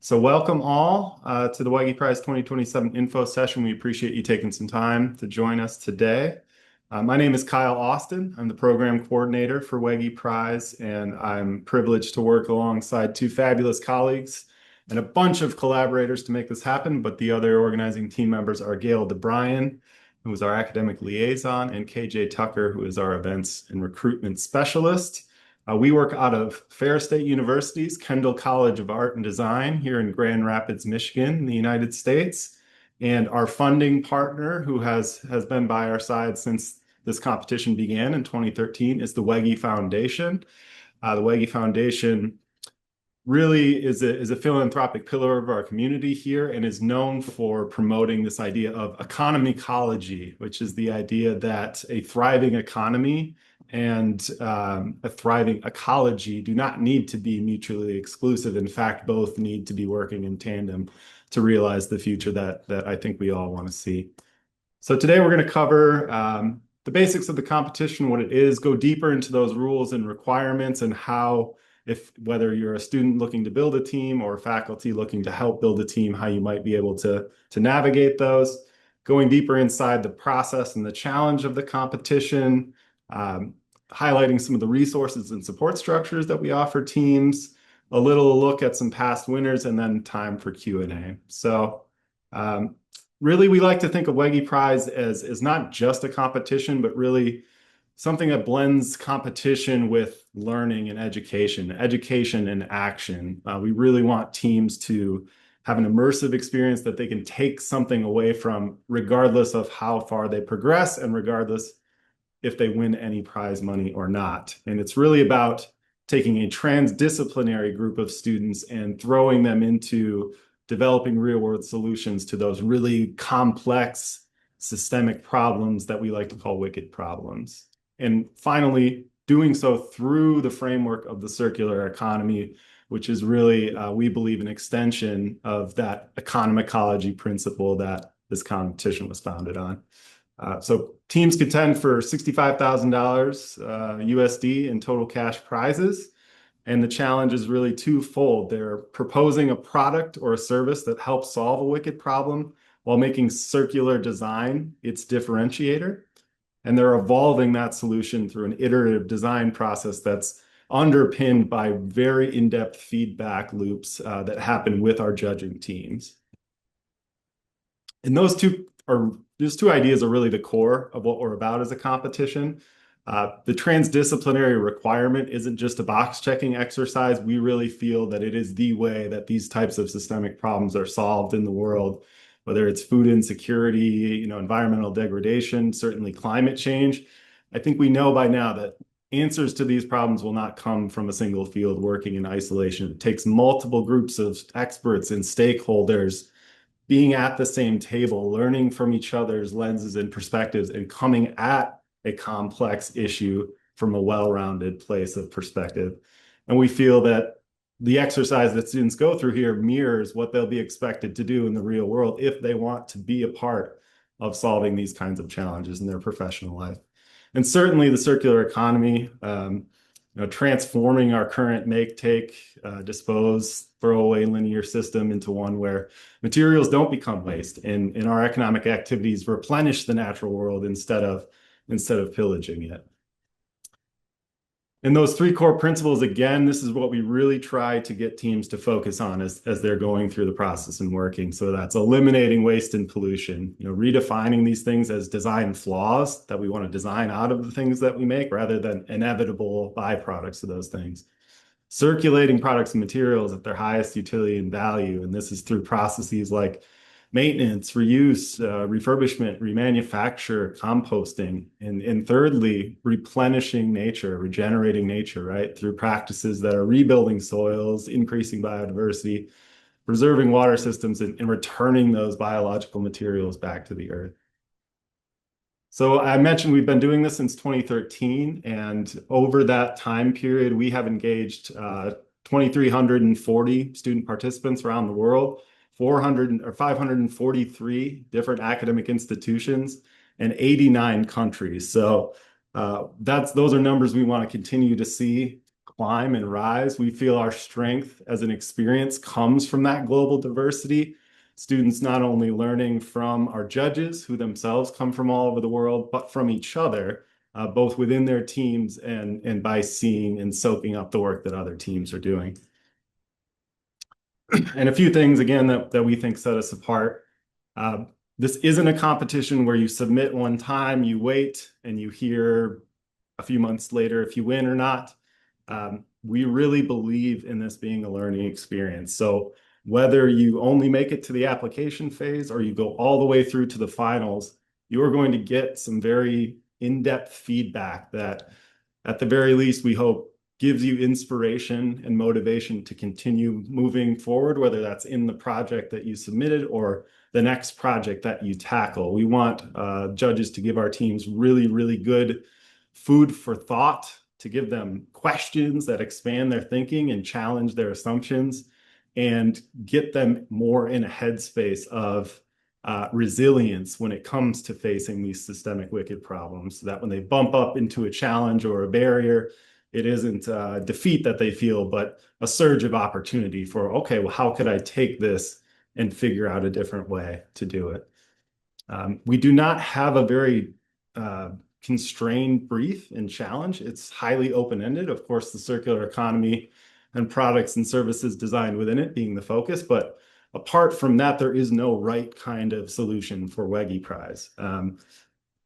So welcome all to the Wege Prize 2027 info session. We appreciate you taking some time to join us today. My name is Kyle Austin. I'm the program coordinator for Wege Prize, and I'm privileged to work alongside two fabulous colleagues and a bunch of collaborators to make this happen. But the other organizing team members are Gail DeBryan, who is our academic liaison, and KJ Tucker, who is our events and recruitment specialist. We work out of Ferris State University's Kendall College of Art and Design here in Grand Rapids, Michigan, in the United States. And our funding partner, who has been by our side since this competition began in 2013, is the Wege Foundation. The Wege Foundation really is a philanthropic pillar of our community here and is known for promoting this idea of economy ecology, which is the idea that a thriving economy and a thriving ecology do not need to be mutually exclusive. In fact, both need to be working in tandem to realize the future that I think we all want to see. So today we're going to cover the basics of the competition, what it is, go deeper into those rules and requirements and how, whether you're a student looking to build a team or faculty looking to help build a team, how you might be able to navigate those, going deeper inside the process and the challenge of the competition, highlighting some of the resources and support structures that we offer teams, a little look at some past winners, and then time for Q&A. So really, we like to think of Wege Prize as not just a competition, but really something that blends competition with learning and education and action. We really want teams to have an immersive experience that they can take something away from, regardless of how far they progress and regardless if they win any prize money or not. And it's really about taking a transdisciplinary group of students and throwing them into developing real-world solutions to those really complex systemic problems that we like to call wicked problems. And finally, doing so through the framework of the circular economy, which is really, we believe, an extension of that economy ecology principle that this competition was founded on. So teams contend for $65,000 USD in total cash prizes. And the challenge is really twofold. They're proposing a product or a service that helps solve a wicked problem while making circular design its differentiator. And they're evolving that solution through an iterative design process that's underpinned by very in-depth feedback loops that happen with our judging teams. And those two ideas are really the core of what we're about as a competition. The transdisciplinary requirement isn't just a box-checking exercise. We really feel that it is the way that these types of systemic problems are solved in the world, whether it's food insecurity, environmental degradation, certainly climate change. I think we know by now that answers to these problems will not come from a single field working in isolation. It takes multiple groups of experts and stakeholders being at the same table, learning from each other's lenses and perspectives, and coming at a complex issue from a well-rounded place of perspective. And we feel that the exercise that students go through here mirrors what they'll be expected to do in the real world if they want to be a part of solving these kinds of challenges in their professional life. And certainly the circular economy, transforming our current make, take, dispose, throwaway linear system into one where materials don't become waste and our economic activities replenish the natural world instead of pillaging it. And those three core principles, again, this is what we really try to get teams to focus on as they're going through the process and working. So that's eliminating waste and pollution, redefining these things as design flaws that we want to design out of the things that we make rather than inevitable byproducts of those things. Circulating products and materials at their highest utility and value. And this is through processes like maintenance, reuse, refurbishment, remanufacture, composting, and thirdly, replenishing nature, regenerating nature, right? Through practices that are rebuilding soils, increasing biodiversity, preserving water systems, and returning those biological materials back to the earth. So I mentioned we've been doing this since 2013, and over that time period, we have engaged 2,340 student participants around the world, 543 different academic institutions, and 89 countries. So those are numbers we want to continue to see climb and rise. We feel our strength as an experience comes from that global diversity. Students not only learning from our judges, who themselves come from all over the world, but from each other, both within their teams and by seeing and soaking up the work that other teams are doing. And a few things, again, that we think set us apart. This isn't a competition where you submit one time, you wait, and you hear a few months later if you win or not. We really believe in this being a learning experience. So whether you only make it to the application phase or you go all the way through to the finals, you are going to get some very in-depth feedback that, at the very least, we hope gives you inspiration and motivation to continue moving forward, whether that's in the project that you submitted or the next project that you tackle. We want judges to give our teams really, really good food for thought, to give them questions that expand their thinking and challenge their assumptions, and get them more in a headspace of resilience when it comes to facing these systemic wicked problems, so that when they bump up into a challenge or a barrier, it isn't defeat that they feel, but a surge of opportunity for, okay, well, how could I take this and figure out a different way to do it? We do not have a very constrained brief and challenge. It's highly open-ended. Of course, the circular economy and products and services designed within it being the focus, but apart from that, there is no right kind of solution for Wege Prize.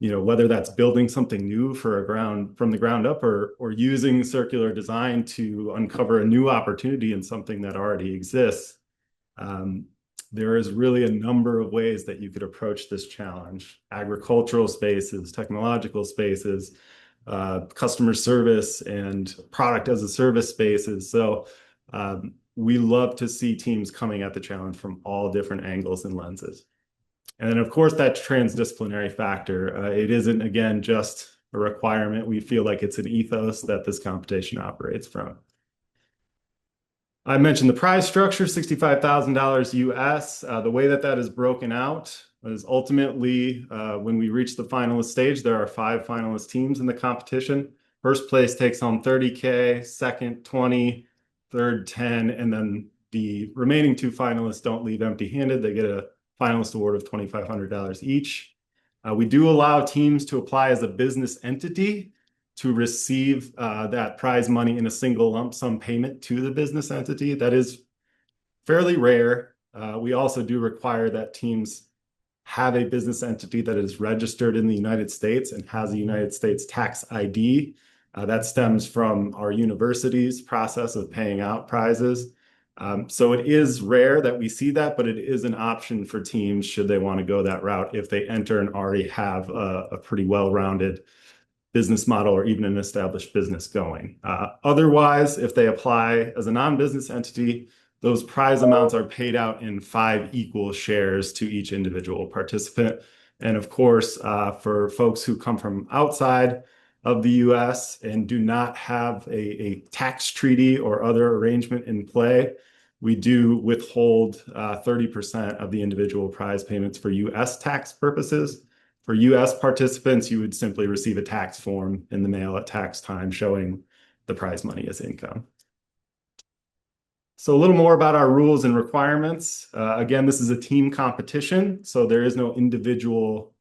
Whether that's building something new from the ground up or using circular design to uncover a new opportunity in something that already exists. There is really a number of ways that you could approach this challenge: agricultural spaces, technological spaces, customer service, and product as a service spaces. So we love to see teams coming at the challenge from all different angles and lenses. And then, of course, that transdisciplinary factor. It isn't, again, just a requirement. We feel like it's an ethos that this competition operates from. I mentioned the prize structure, $65,000 US. The way that is broken out is ultimately, when we reach the finalist stage, there are 5 finalist teams in the competition. First place takes home $30K, second 20, third 10, and then the remaining 2 finalists don't leave empty-handed. They get a finalist award of $2,500 each. We do allow teams to apply as a business entity to receive that prize money in a single lump sum payment to the business entity. That is fairly rare. We also do require that teams have a business entity that is registered in the United States and has a United States tax ID. That stems from our university's process of paying out prizes. So it is rare that we see that, but it is an option for teams should they want to go that route if they enter and already have a pretty well-rounded business model or even an established business going. Otherwise, if they apply as a non-business entity, those prize amounts are paid out in 5 equal shares to each individual participant. And of course, for folks who come from outside of the US and do not have a tax treaty or other arrangement in play, we do withhold 30% of the individual prize payments for US tax purposes. For US participants, you would simply receive a tax form in the mail at tax time showing the prize money as income. So a little more about our rules and requirements. Again, this is a team competition, so there is no individual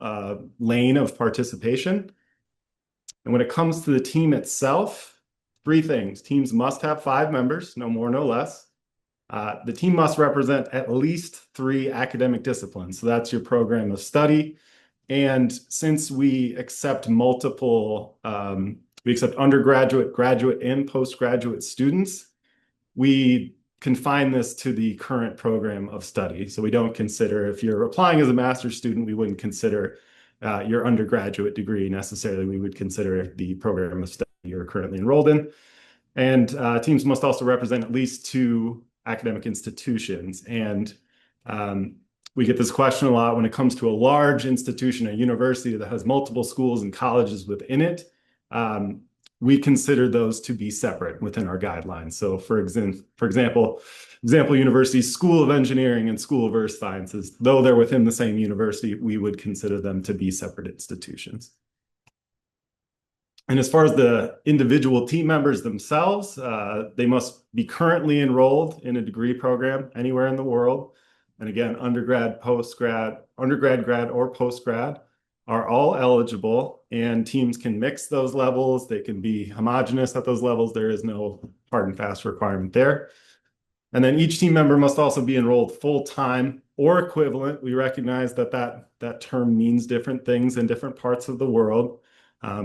lane of participation. And when it comes to the team itself, 3 things. Teams must have 5 members, no more, no less. The team must represent at least 3 academic disciplines. So that's your program of study. And since we accept we accept undergraduate, graduate, and postgraduate students, we confine this to the current program of study. So we don't consider, if you're applying as a master's student, we wouldn't consider your undergraduate degree necessarily. We would consider the program of study you're currently enrolled in. And teams must also represent at least 2 academic institutions. And we get this question a lot when it comes to a large institution, a university that has multiple schools and colleges within it. We consider those to be separate within our guidelines. So for example, universities, School of Engineering and School of Earth Sciences, though they're within the same university, we would consider them to be separate institutions. And as far as the individual team members themselves, they must be currently enrolled in a degree program anywhere in the world. And again, undergrad, grad, or postgrad are all eligible, and teams can mix those levels. They can be homogenous at those levels. There is no hard and fast requirement there. And then each team member must also be enrolled full-time or equivalent. We recognize that term means different things in different parts of the world.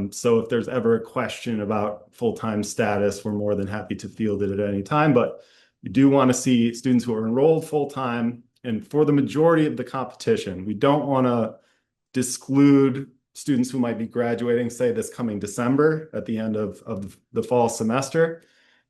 So if there's ever a question about full-time status, we're more than happy to field it at any time. But we do want to see students who are enrolled full-time. And for the majority of the competition, we don't want to disclude students who might be graduating, say, this coming December at the end of the fall semester.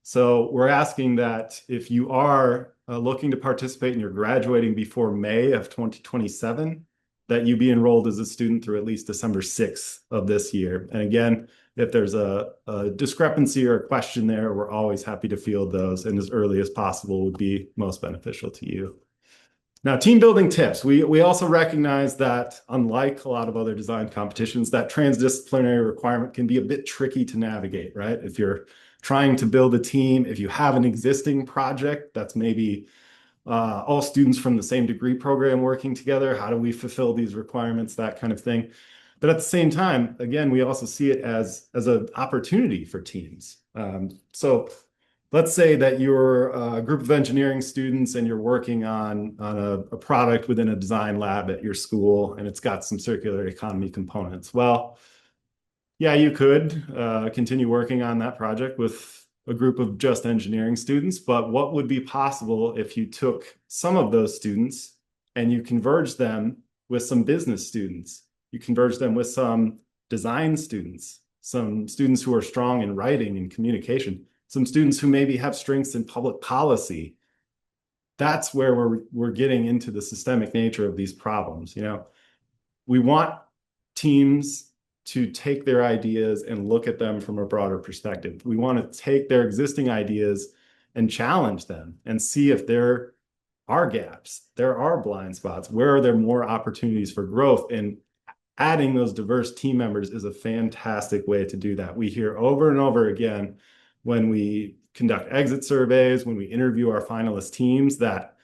So we're asking that if you are looking to participate and you're graduating before May of 2027, that you be enrolled as a student through at least December 6th of this year. And again, if there's a discrepancy or a question there, we're always happy to field those, and as early as possible would be most beneficial to you. Now, team building tips. We also recognize that, unlike a lot of other design competitions, that transdisciplinary requirement can be a bit tricky to navigate, right? If you're trying to build a team, if you have an existing project that's maybe all students from the same degree program working together, how do we fulfill these requirements, that kind of thing. But at the same time, again, we also see it as an opportunity for teams. So let's say that you're a group of engineering students and you're working on a product within a design lab at your school, and it's got some circular economy components. Well, yeah, you could continue working on that project with a group of just engineering students, but what would be possible if you took some of those students and you converged them with some business students? You converge them with some design students, some students who are strong in writing and communication, some students who maybe have strengths in public policy. That's where we're getting into the systemic nature of these problems. We want teams to take their ideas and look at them from a broader perspective. We want to take their existing ideas and challenge them and see if there are gaps, there are blind spots, where are there more opportunities for growth? And adding those diverse team members is a fantastic way to do that. We hear over and over again when we conduct exit surveys, when we interview our finalist teams, that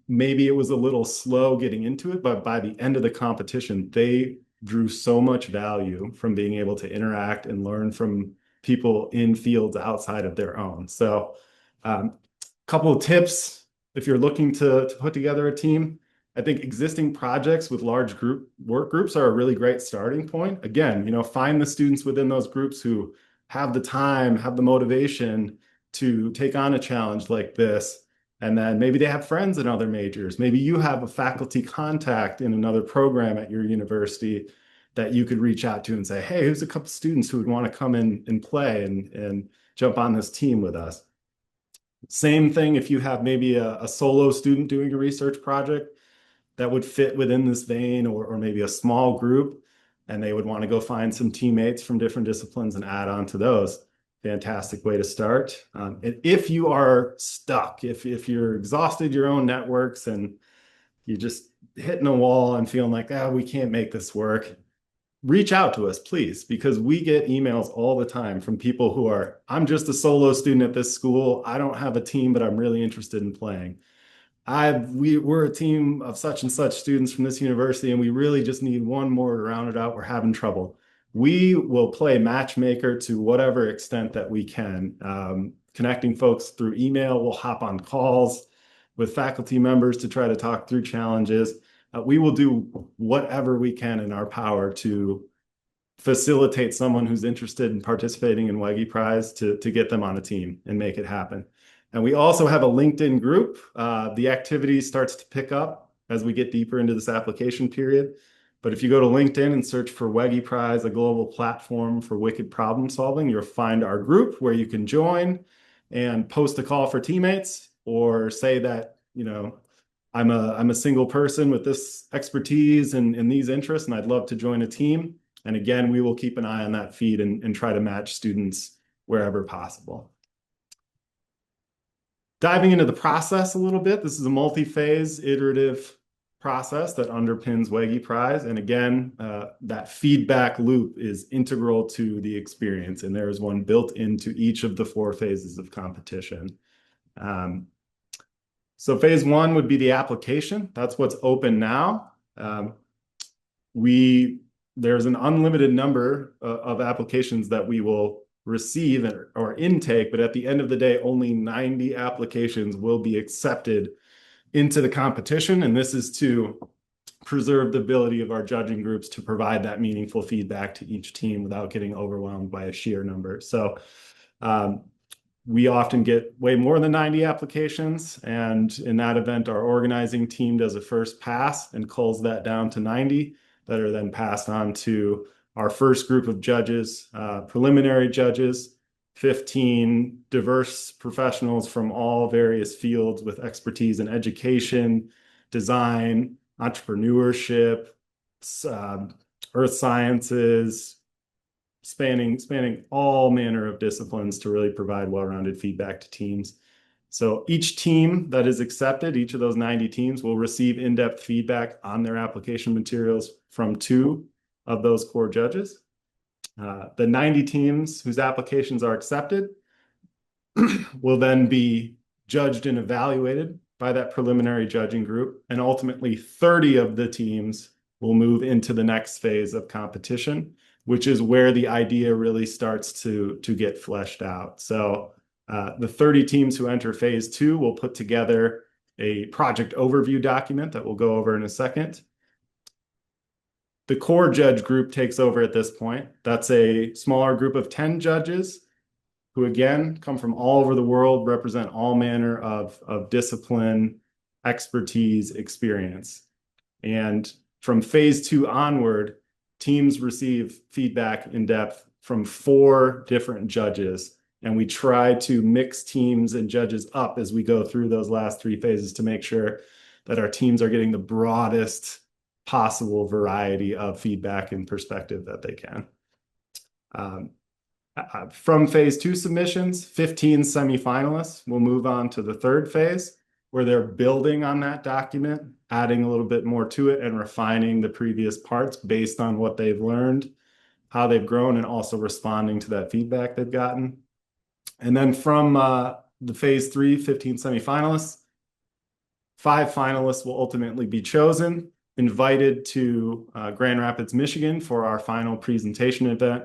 maybe it was a little slow getting into it, but by the end of the competition, they drew so much value from being able to interact and learn from people in fields outside of their own. So a couple of tips if you're looking to put together a team. I think existing projects with large work groups are a really great starting point. Again, find the students within those groups who have the time, have the motivation to take on a challenge like this. And then maybe they have friends in other majors. Maybe you have a faculty contact in another program at your university that you could reach out to and say, hey, here's a couple students who would want to come in and play and jump on this team with us. Same thing if you have maybe a solo student doing a research project that would fit within this vein, or maybe a small group, and they would want to go find some teammates from different disciplines and add on to those. Fantastic way to start. And if you are stuck, if you're exhausted your own networks and you're just hitting a wall and feeling like, we can't make this work, reach out to us, please, because we get emails all the time from people who are, I'm just a solo student at this school. I don't have a team, but I'm really interested in playing. We're a team of such and such students from this university, and we really just need one more to round it out. We're having trouble. We will play matchmaker to whatever extent that we can. Connecting folks through email, we'll hop on calls with faculty members to try to talk through challenges. We will do whatever we can in our power to facilitate someone who's interested in participating in Wege Prize to get them on a team and make it happen. And we also have a LinkedIn group. The activity starts to pick up as we get deeper into this application period. But if you go to LinkedIn and search for Wege Prize, a global platform for wicked problem solving, you'll find our group where you can join and post a call for teammates, or say that, I'm a single person with this expertise and these interests, and I'd love to join a team. And again, we will keep an eye on that feed and try to match students wherever possible. Diving into the process a little bit, this is a multi-phase iterative process that underpins Wege Prize. And again, that feedback loop is integral to the experience, and there is one built into each of the 4 phases of competition. So phase 1 would be the application. That's what's open now. There's an unlimited number of applications that we will receive or intake, but at the end of the day, only 90 applications will be accepted into the competition. And this is to preserve the ability of our judging groups to provide that meaningful feedback to each team without getting overwhelmed by a sheer number. So we often get way more than 90 applications. And in that event, our organizing team does a first pass and culls that down to 90 that are then passed on to our first group of judges, preliminary judges, 15 diverse professionals from all various fields with expertise in education, design, entrepreneurship, earth sciences, spanning all manner of disciplines to really provide well-rounded feedback to teams. So each team that is accepted, each of those 90 teams will receive in-depth feedback on their application materials from 2 of those core judges. The 90 teams whose applications are accepted will then be judged and evaluated by that preliminary judging group. And ultimately, 30 of the teams will move into the next phase of competition, which is where the idea really starts to get fleshed out. So the 30 teams who enter phase 2 will put together a project overview document that we'll go over in a second. The core judge group takes over at this point. That's a smaller group of 10 judges who, again, come from all over the world, represent all manner of discipline, expertise, experience. And from phase 2 onward, teams receive feedback in depth from 4 different judges. And we try to mix teams and judges up as we go through those last 3 phases to make sure that our teams are getting the broadest possible variety of feedback and perspective that they can. From phase 2 submissions, 15 semifinalists will move on to the 3rd phase, where they're building on that document, adding a little bit more to it and refining the previous parts based on what they've learned, how they've grown, and also responding to that feedback they've gotten. And then from the phase 3, 15 semifinalists, 5 finalists will ultimately be chosen, invited to Grand Rapids, Michigan for our final presentation event,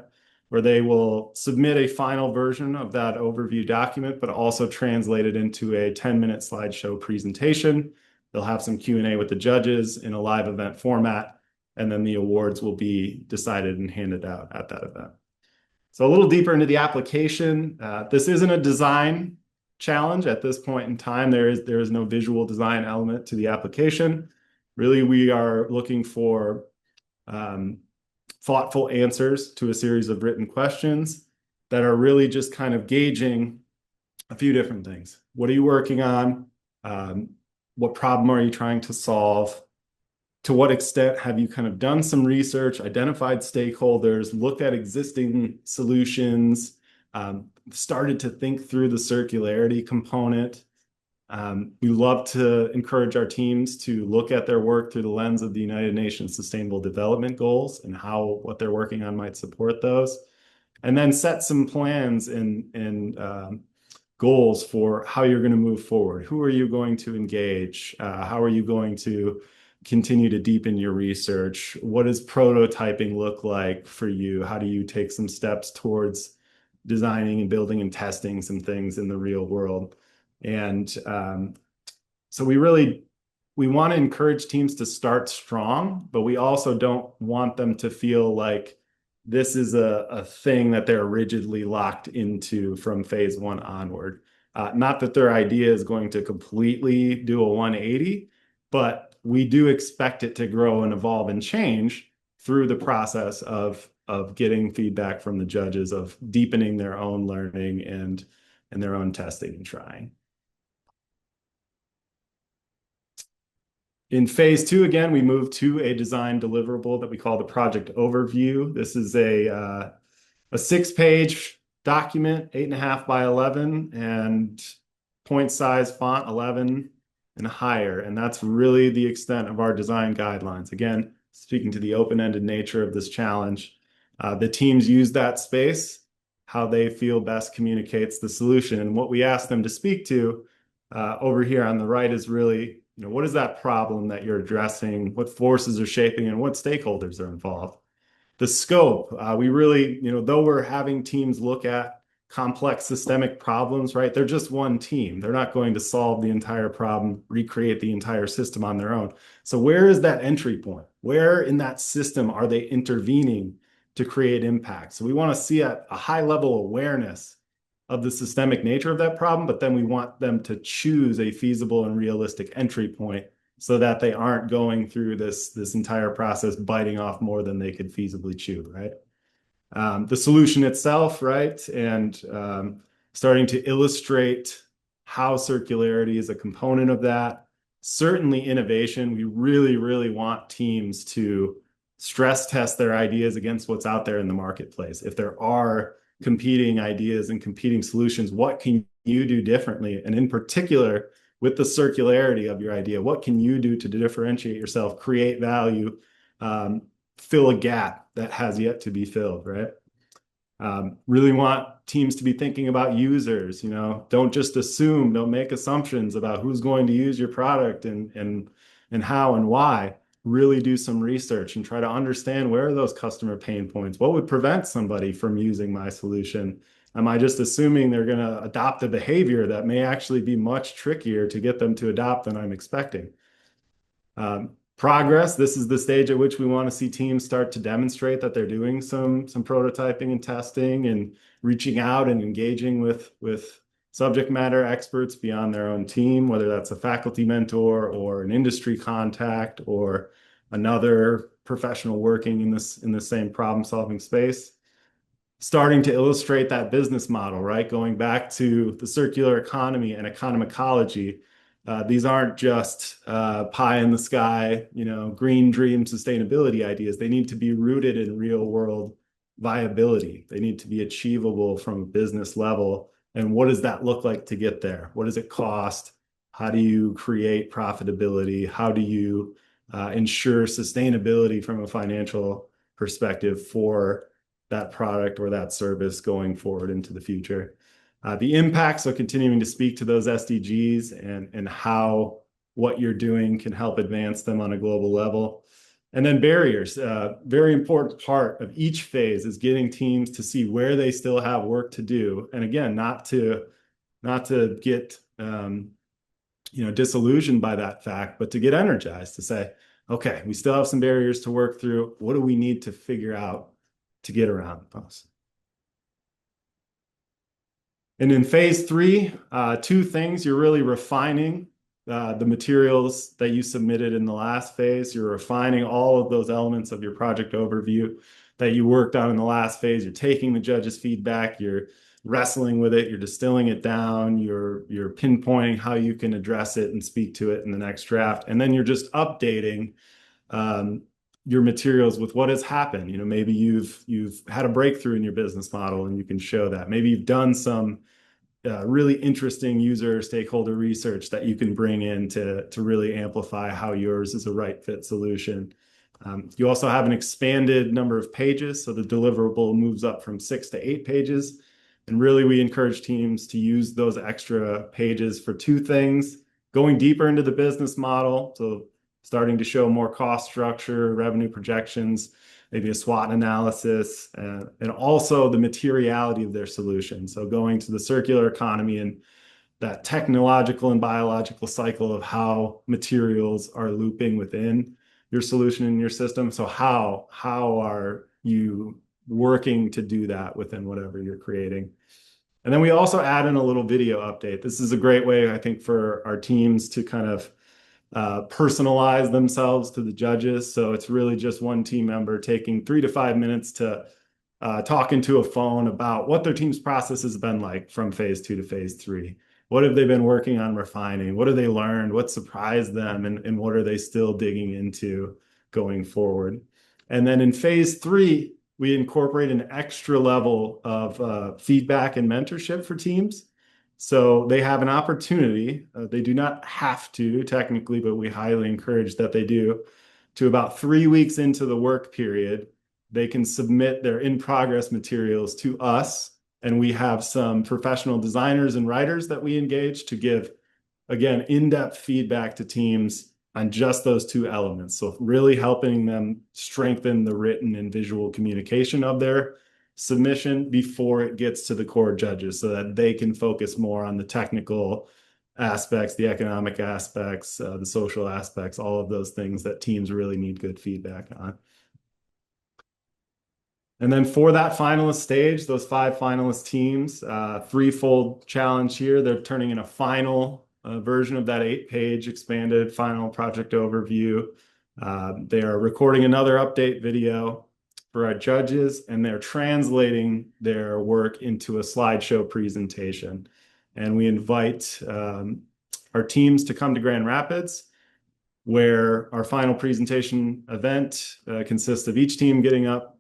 where they will submit a final version of that overview document, but also translate it into a 10-minute slideshow presentation. They'll have some Q&A with the judges in a live event format, and then the awards will be decided and handed out at that event. So a little deeper into the application, this isn't a design challenge at this point in time. There is no visual design element to the application. Really, we are looking for thoughtful answers to a series of written questions that are really just kind of gauging a few different things. What are you working on? What problem are you trying to solve? To what extent have you kind of done some research, identified stakeholders, looked at existing solutions, started to think through the circularity component? We love to encourage our teams to look at their work through the lens of the United Nations Sustainable Development Goals and how what they're working on might support those. And then set some plans and goals for how you're going to move forward. Who are you going to engage? How are you going to continue to deepen your research? What does prototyping look like for you? How do you take some steps towards designing and building and testing some things in the real world? And so we want to encourage teams to start strong, but we also don't want them to feel like this is a thing that they're rigidly locked into from phase 1 onward. Not that their idea is going to completely do a 180, but we do expect it to grow and evolve and change through the process of getting feedback from the judges, of deepening their own learning and their own testing and trying. In phase 2, again, we move to a design deliverable that we call the project overview. This is a 6-page document, 8.5 by 11, and point size font 11. and higher. And that's really the extent of our design guidelines. Again, speaking to the open-ended nature of this challenge, the teams use that space, how they feel best communicates the solution. And what we ask them to speak to over here on the right is really, what is that problem that you're addressing? What forces are shaping and what stakeholders are involved? The scope, we really, though we're having teams look at complex systemic problems, right? They're just one team. They're not going to solve the entire problem, recreate the entire system on their own. So where is that entry point? Where in that system are they intervening to create impact? So we want to see a high level awareness of the systemic nature of that problem, but then we want them to choose a feasible and realistic entry point so that they aren't going through this entire process biting off more than they could feasibly chew, right? The solution itself, right? And starting to illustrate how circularity is a component of that. Certainly innovation. We really, really want teams to stress test their ideas against what's out there in the marketplace. If there are competing ideas and competing solutions, what can you do differently? And in particular, with the circularity of your idea, what can you do to differentiate yourself, create value, fill a gap that has yet to be filled, right? Really want teams to be thinking about users, don't just assume, don't make assumptions about who's going to use your product and how and why. Really do some research and try to understand where are those customer pain points? What would prevent somebody from using my solution? Am I just assuming they're going to adopt a behavior that may actually be much trickier to get them to adopt than I'm expecting? Progress. This is the stage at which we want to see teams start to demonstrate that they're doing some prototyping and testing and reaching out and engaging with subject matter experts beyond their own team, whether that's a faculty mentor or an industry contact or another professional working in the same problem-solving space. Starting to illustrate that business model, right? Going back to the circular economy and economicology. These aren't just pie in the sky, green dream sustainability ideas. They need to be rooted in real world viability. They need to be achievable from a business level. And what does that look like to get there? What does it cost? How do you create profitability? How do you ensure sustainability from a financial perspective for that product or that service going forward into the future? The impacts of continuing to speak to those SDGs and how what you're doing can help advance them on a global level. And then barriers, very important part of each phase is getting teams to see where they still have work to do. And again, not to get disillusioned by that fact, but to get energized to say, okay, we still have some barriers to work through. What do we need to figure out to get around those? And in phase 3, two things. You're really refining the materials that you submitted in the last phase. You're refining all of those elements of your project overview that you worked on in the last phase. You're taking the judges' feedback, you're wrestling with it, you're distilling it down, you're pinpointing how you can address it and speak to it in the next draft. And then you're just updating your materials with what has happened. Maybe you've had a breakthrough in your business model and you can show that. Maybe you've done some really interesting user stakeholder research that you can bring in to really amplify how yours is a right fit solution. You also have an expanded number of pages, so the deliverable moves up from 6 to 8 pages. And really, we encourage teams to use those extra pages for two things: going deeper into the business model, so starting to show more cost structure, revenue projections, maybe a SWOT analysis, and also the materiality of their solution. So going to the circular economy and that technological and biological cycle of how materials are looping within your solution and your system. So how are you working to do that within whatever you're creating? And then we also add in a little video update. This is a great way, I think, for our teams to kind of personalize themselves to the judges. So it's really just one team member taking 3 to 5 minutes to talk into a phone about what their team's process has been like from phase 2 to phase 3. What have they been working on refining? What have they learned? What surprised them? And what are they still digging into going forward? And then in phase 3, we incorporate an extra level of feedback and mentorship for teams. So they have an opportunity. They do not have to technically, but we highly encourage that they do. To about 3 weeks into the work period, they can submit their in-progress materials to us, and we have some professional designers and writers that we engage to give, again, in-depth feedback to teams on just those two elements. So really helping them strengthen the written and visual communication of their submission before it gets to the core judges so that they can focus more on the technical aspects, the economic aspects, the social aspects, all of those things that teams really need good feedback on. And then for that finalist stage, those 5 finalist teams, threefold challenge here. They're turning in a final version of that 8-page expanded final project overview. They are recording another update video for our judges, and they're translating their work into a slideshow presentation. And we invite our teams to come to Grand Rapids, where our final presentation event consists of each team getting up,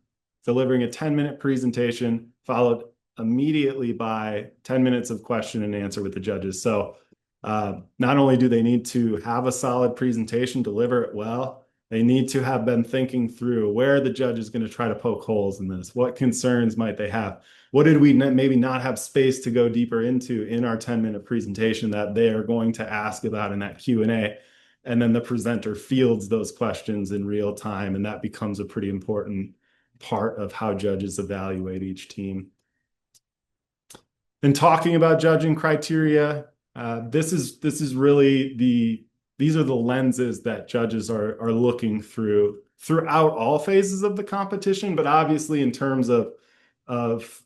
delivering a 10-minute presentation, followed immediately by 10 minutes of question and answer with the judges. So not only do they need to have a solid presentation, deliver it well, they need to have been thinking through where the judge is going to try to poke holes in this. What concerns might they have? What did we maybe not have space to go deeper into in our 10-minute presentation that they are going to ask about in that Q&A? And then the presenter fields those questions in real time, and that becomes a pretty important part of how judges evaluate each team. And talking about judging criteria, this is really these are the lenses that judges are looking through throughout all phases of the competition, but obviously in terms of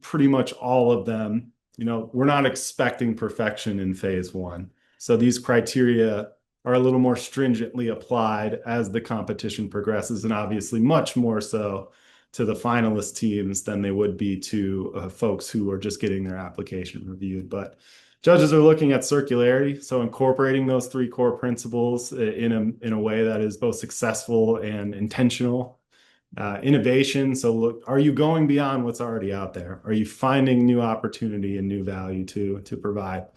pretty much all of them, we're not expecting perfection in phase one. So these criteria are a little more stringently applied as the competition progresses, and obviously much more so to the finalist teams than they would be to folks who are just getting their application reviewed. But judges are looking at circularity, so incorporating those 3 core principles in a way that is both successful and intentional. Innovation, so look, are you going beyond what's already out there? Are you finding new opportunity and new value to provide?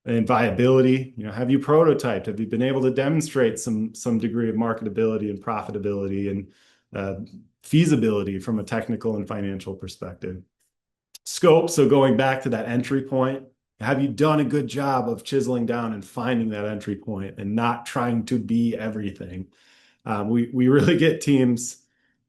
And viability, have you prototyped? Have you been able to demonstrate some degree of marketability and profitability and feasibility from a technical and financial perspective? Scope, so going back to that entry point, have you done a good job of chiseling down and finding that entry point and not trying to be everything? We really get teams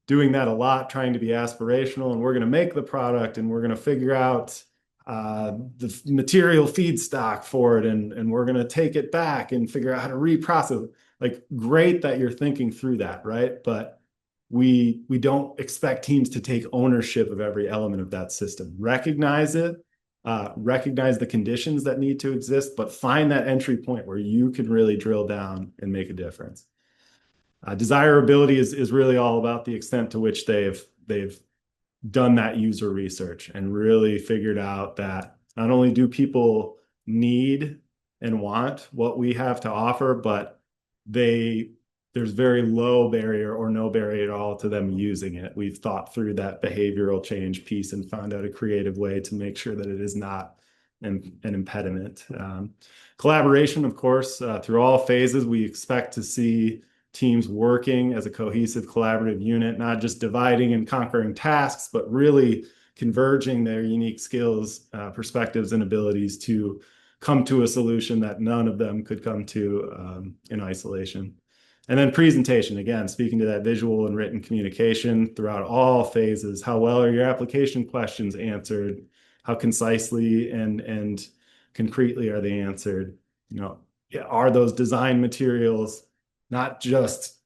doing that a lot, trying to be aspirational, and we're going to make the product and we're going to figure out the material feedstock for it, and we're going to take it back and figure out how to reprocess it. Like, great that you're thinking through that, right? But we don't expect teams to take ownership of every element of that system. Recognize it, recognize the conditions that need to exist, but find that entry point where you can really drill down and make a difference. Desirability is really all about the extent to which they've done that user research and really figured out that not only do people need and want what we have to offer, but there's very low barrier or no barrier at all to them using it. We've thought through that behavioral change piece and found out a creative way to make sure that it is not an impediment. Collaboration, of course, through all phases, we expect to see teams working as a cohesive collaborative unit, not just dividing and conquering tasks, but really converging their unique skills, perspectives, and abilities to come to a solution that none of them could come to in isolation. And then presentation, again, speaking to that visual and written communication throughout all phases. How well are your application questions answered? How concisely and concretely are they answered? Are those design materials not just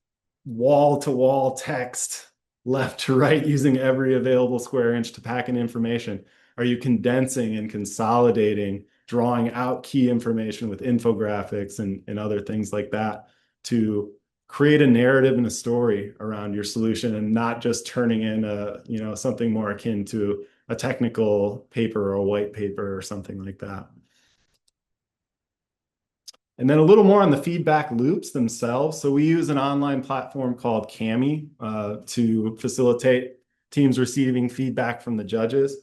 wall-to-wall text left to right using every available square inch to pack in information? Are you condensing and consolidating, drawing out key information with infographics and other things like that to create a narrative and a story around your solution, and not just turning in something more akin to a technical paper or a white paper or something like that? And then a little more on the feedback loops themselves. So we use an online platform called Cami to facilitate teams receiving feedback from the judges.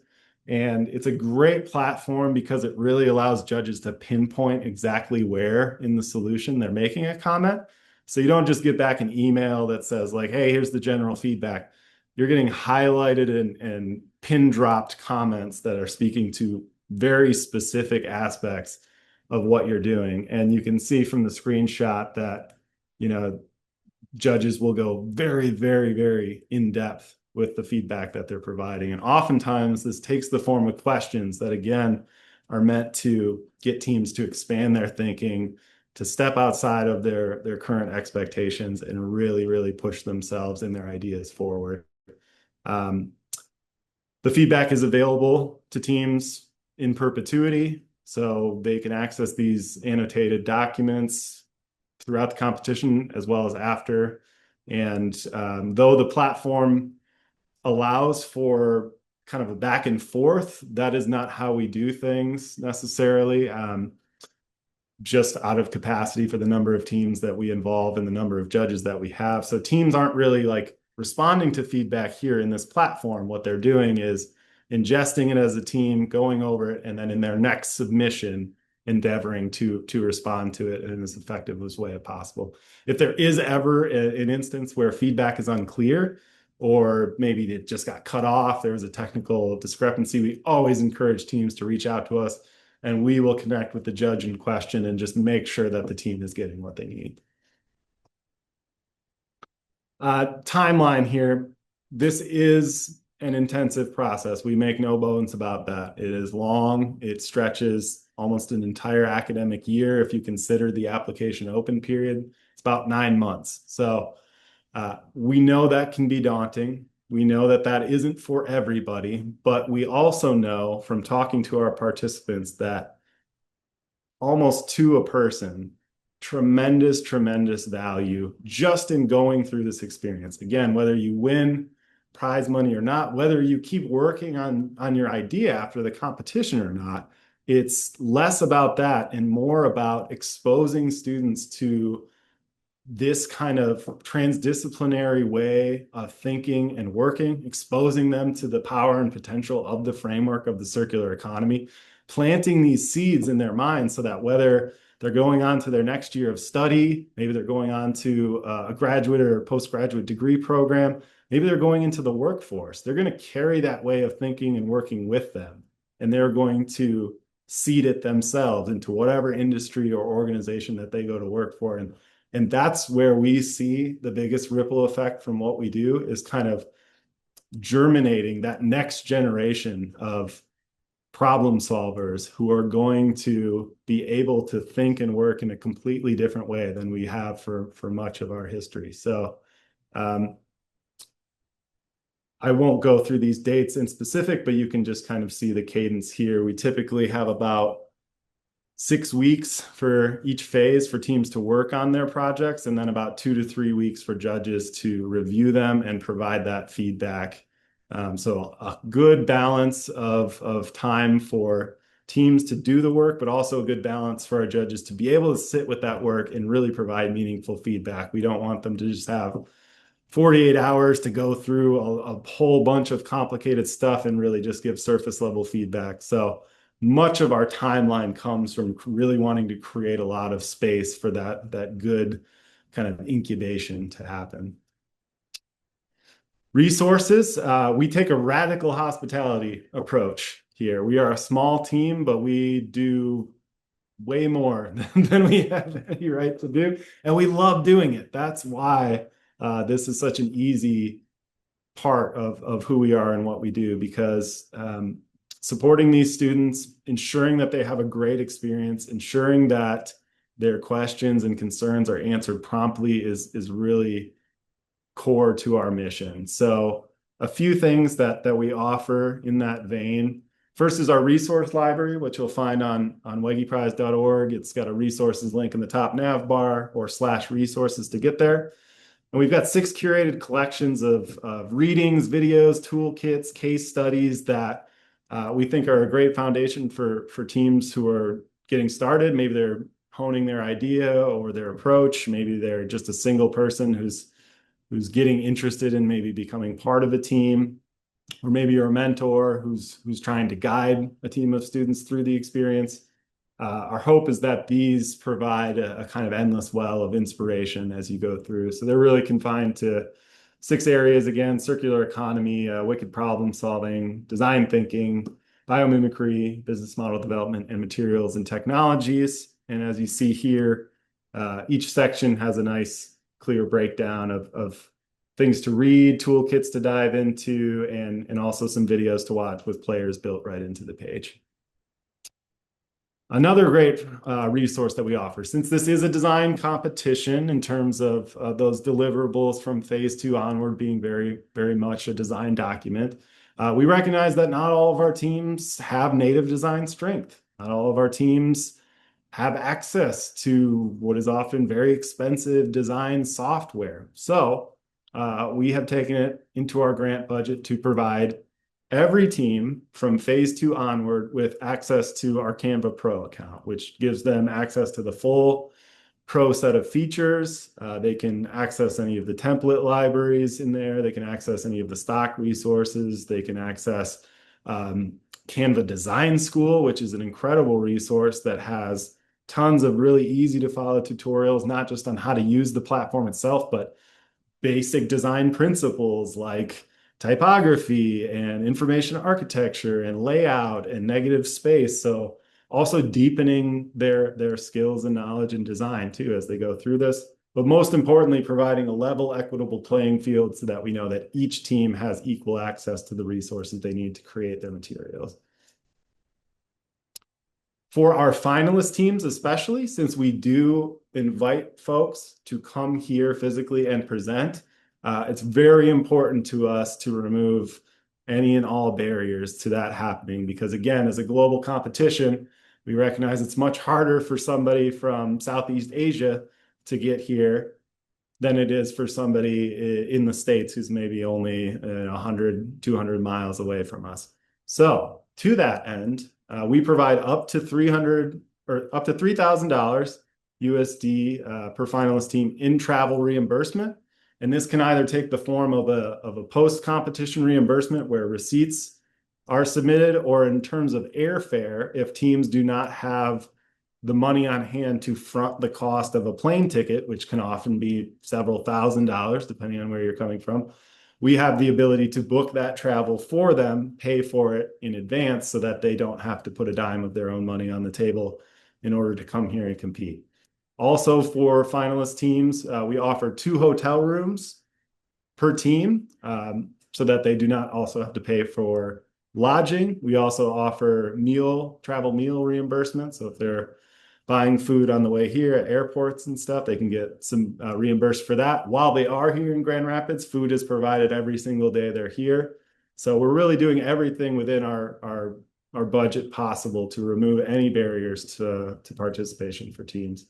And it's a great platform because it really allows judges to pinpoint exactly where in the solution they're making a comment. So you don't just get back an email that says like, hey, here's the general feedback. You're getting highlighted and pin dropped comments that are speaking to very specific aspects of what you're doing. And you can see from the screenshot that, you know, judges will go very, very, very in depth with the feedback that they're providing. And oftentimes this takes the form of questions that, again, are meant to get teams to expand their thinking, to step outside of their current expectations and really, really push themselves and their ideas forward. The feedback is available to teams in perpetuity, so they can access these annotated documents throughout the competition as well as after. And though the platform allows for kind of a back and forth, that is not how we do things necessarily. Just out of capacity for the number of teams that we involve and the number of judges that we have. So teams aren't really like responding to feedback here in this platform. What they're doing is ingesting it as a team, going over it, and then in their next submission, endeavoring to respond to it in as effective as way as possible. If there is ever an instance where feedback is unclear, or maybe it just got cut off, there was a technical discrepancy, we always encourage teams to reach out to us, and we will connect with the judge in question and just make sure that the team is getting what they need. Timeline here. This is an intensive process. We make no bones about that. It is long. It stretches almost an entire academic year. If you consider the application open period, it's about 9 months. So we know that can be daunting. We know that that isn't for everybody, but we also know from talking to our participants that almost to a person, tremendous, tremendous value just in going through this experience. Again, whether you win prize money or not, whether you keep working on your idea after the competition or not, it's less about that and more about exposing students to this kind of transdisciplinary way of thinking and working, exposing them to the power and potential of the framework of the circular economy, planting these seeds in their minds so that whether they're going on to their next year of study, maybe they're going on to a graduate or postgraduate degree program, maybe they're going into the workforce, they're going to carry that way of thinking and working with them. And they're going to seed it themselves into whatever industry or organization that they go to work for. And that's where we see the biggest ripple effect from what we do is kind of germinating that next generation of problem solvers who are going to be able to think and work in a completely different way than we have for much of our history. So I won't go through these dates in specific, but you can just kind of see the cadence here. We typically have about 6 weeks for each phase for teams to work on their projects, and then about 2 to 3 weeks for judges to review them and provide that feedback. So a good balance of time for teams to do the work, but also a good balance for our judges to be able to sit with that work and really provide meaningful feedback. We don't want them to just have 48 hours to go through a whole bunch of complicated stuff and really just give surface level feedback. So much of our timeline comes from really wanting to create a lot of space for that good kind of incubation to happen. Resources, we take a radical hospitality approach here. We are a small team, but we do way more than we have any right to do. And we love doing it. That's why this is such an easy part of who we are and what we do, because supporting these students, ensuring that they have a great experience, ensuring that their questions and concerns are answered promptly is really core to our mission. So a few things that we offer in that vein. First is our resource library, which you'll find on wegeprize.org. It's got a resources link in the top nav bar or /resources to get there. And we've got 6 curated collections of readings, videos, toolkits, case studies that we think are a great foundation for teams who are getting started. Maybe they're honing their idea or their approach. Maybe they're just a single person who's getting interested in maybe becoming part of a team. or maybe you're a mentor who's trying to guide a team of students through the experience. Our hope is that these provide a kind of endless well of inspiration as you go through. So they're really confined to 6 areas again: circular economy, wicked problem solving, design thinking, biomimicry, business model development, and materials and technologies. And as you see here, each section has a nice clear breakdown of things to read, toolkits to dive into, and also some videos to watch with players built right into the page. Another great resource that we offer, since this is a design competition in terms of those deliverables from phase 2 onward being very, very much a design document, we recognize that not all of our teams have native design strength. Not all of our teams have access to what is often very expensive design software. So we have taken it into our grant budget to provide every team from phase 2 onward with access to our Canva Pro account, which gives them access to the full Pro set of features. They can access any of the template libraries in there. They can access any of the stock resources. They can access Canva Design School, which is an incredible resource that has tons of really easy to follow tutorials, not just on how to use the platform itself, but basic design principles like typography and information architecture and layout and negative space. So also deepening their skills and knowledge in design too as they go through this. But most importantly, providing a level, equitable playing field so that we know that each team has equal access to the resources they need to create their materials. For our finalist teams, especially, since we do invite folks to come here physically and present, it's very important to us to remove any and all barriers to that happening. Because again, as a global competition, we recognize it's much harder for somebody from Southeast Asia to get here than it is for somebody in the States who's maybe only 100, 200 miles away from us. So to that end, we provide up to $3,000 USD per finalist team in travel reimbursement. And this can either take the form of a post-competition reimbursement where receipts are submitted, or in terms of airfare, if teams do not have the money on hand to front the cost of a plane ticket, which can often be several $1,000s, depending on where you're coming from. We have the ability to book that travel for them, pay for it in advance so that they don't have to put a dime of their own money on the table in order to come here and compete. Also, for finalist teams, we offer 2 hotel rooms per team so that they do not also have to pay for lodging. We also offer travel meal reimbursement. So if they're buying food on the way here at airports and stuff, they can get some reimbursed for that. While they are here in Grand Rapids, food is provided every single day they're here. So we're really doing everything within our budget possible to remove any barriers to participation for teams.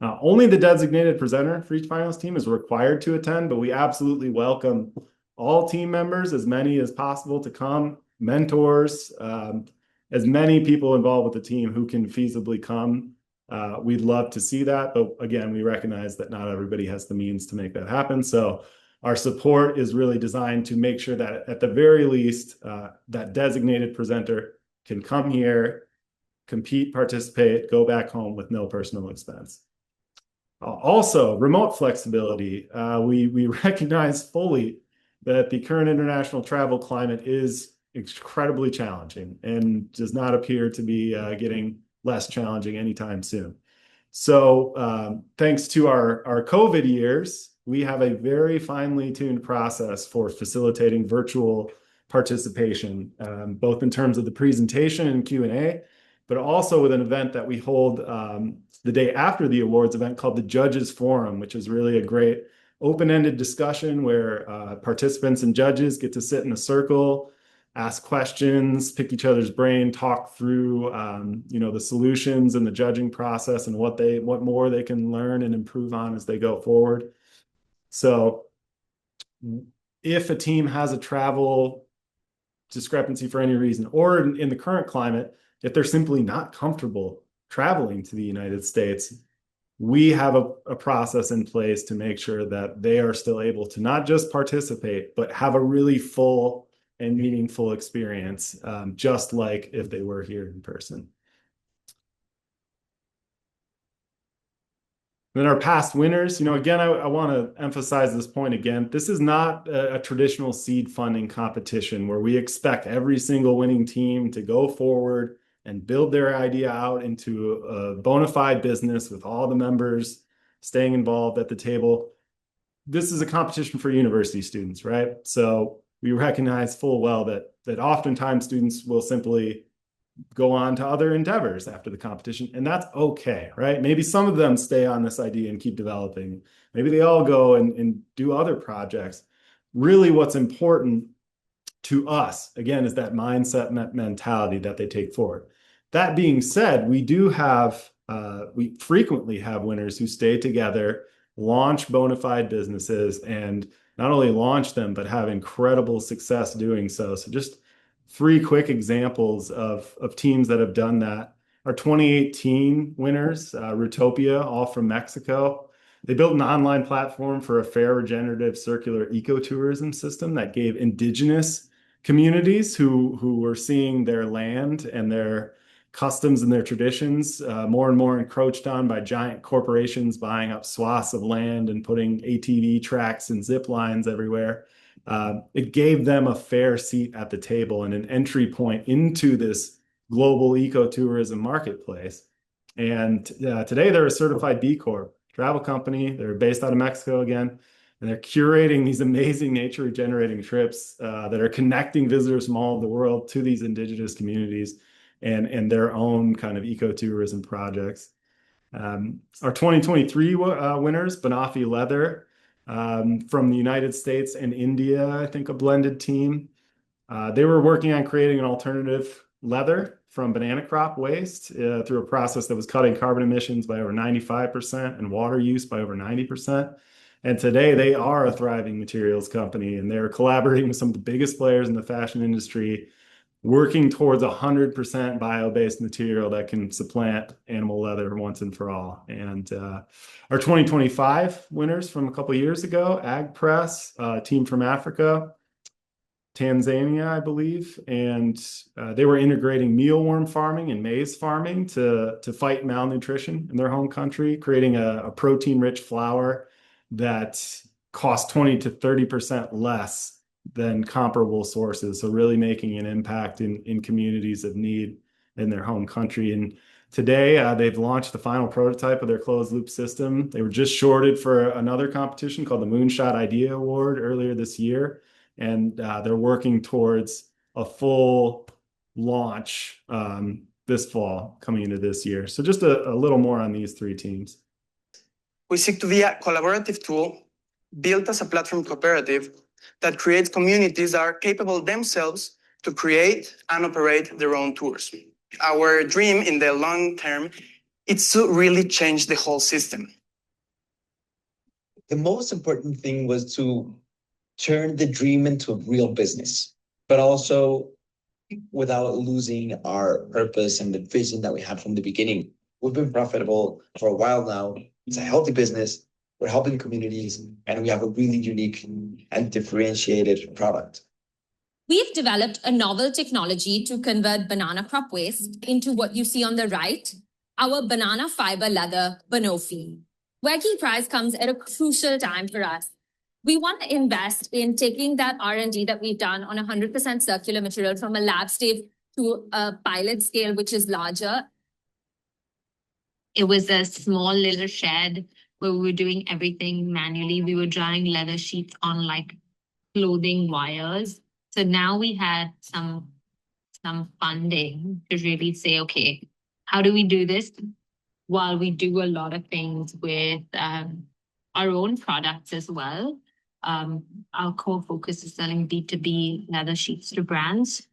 Only the designated presenter for each finalist team is required to attend, but we absolutely welcome all team members, as many as possible, to come, mentors, as many people involved with the team who can feasibly come. We'd love to see that, but again, we recognize that not everybody has the means to make that happen. So our support is really designed to make sure that at the very least, that designated presenter can come here, compete, participate, go back home with no personal expense. Also, remote flexibility. We recognize fully that the current international travel climate is incredibly challenging and does not appear to be getting less challenging anytime soon. So thanks to our COVID years, we have a very finely tuned process for facilitating virtual participation, both in terms of the presentation and Q&A, but also with an event that we hold the day after the awards event called the Judges Forum, which is really a great open-ended discussion where participants and judges get to sit in a circle, ask questions, pick each other's brain, talk through the solutions and the judging process and what more they can learn and improve on as they go forward. So if a team has a travel discrepancy for any reason, or in the current climate, if they're simply not comfortable traveling to the United States, we have a process in place to make sure that they are still able to not just participate, but have a really full and meaningful experience, just like if they were here in person. Then our past winners, again, I want to emphasize this point again. This is not a traditional seed funding competition where we expect every single winning team to go forward and build their idea out into a bona fide business with all the members staying involved at the table. This is a competition for university students, right? So we recognize full well that oftentimes students will simply go on to other endeavors after the competition, and that's okay, right? Maybe some of them stay on this idea and keep developing. Maybe they all go and do other projects. Really, what's important to us, again, is that mindset mentality that they take forward. That being said, we frequently have winners who stay together, launch bona fide businesses, and not only launch them, but have incredible success doing so. So just 3 quick examples of teams that have done that. Our 2018 winners, Rutopia, all from Mexico. They built an online platform for a fair, regenerative, circular ecotourism system that gave indigenous communities who were seeing their land and their customs and their traditions more and more encroached on by giant corporations buying up swaths of land and putting ATV tracks and zip lines everywhere. It gave them a fair seat at the table and an entry point into this global ecotourism marketplace. And today they're a certified B Corp travel company. They're based out of Mexico again, and they're curating these amazing nature regenerating trips that are connecting visitors from all over the world to these indigenous communities and their own kind of ecotourism projects. Our 2023 winners, Banafi Leather, from the United States and India, I think a blended team. They were working on creating an alternative leather from banana crop waste through a process that was cutting carbon emissions by over 95% and water use by over 90%. And today they are a thriving materials company, and they're collaborating with some of the biggest players in the fashion industry, working towards 100% bio-based material that can supplant animal leather once and for all. And our 2025 winners from a couple of years ago, Ag Press, a team from Africa, Tanzania, I believe, and they were integrating mealworm farming and maize farming to fight malnutrition in their home country, creating a protein-rich flour that cost 20 to 30% less than comparable sources. So really making an impact in communities of need in their home country. And today they've launched the final prototype of their closed loop system. They were just shorted for another competition called the Moonshot Idea Award earlier this year. And they're working towards a full launch this fall coming into this year. So just a little more on these 3 teams. We seek to be a collaborative tool built as a platform cooperative that creates communities that are capable themselves to create and operate their own tours. Our dream in the long term is to really change the whole system. The most important thing was to turn the dream into a real business, but also without losing our purpose and the vision that we had from the beginning. We've been profitable for a while now. It's a healthy business. We're helping communities, and we have a really unique and differentiated product. We've developed a novel technology to convert banana crop waste into what you see on the right, our banana fiber leather, Banofi. Wege Prize comes at a crucial time for us. We want to invest in taking that R&D that we've done on 100% circular material from a lab stage to a pilot scale, which is larger. It was a small little shed where we were doing everything manually. We were drying leather sheets on like clothing wires. So now we had some funding to really say, okay, how do we do this while we do a lot of things with our own products as well? Our core focus is selling B2B leather sheets to brands,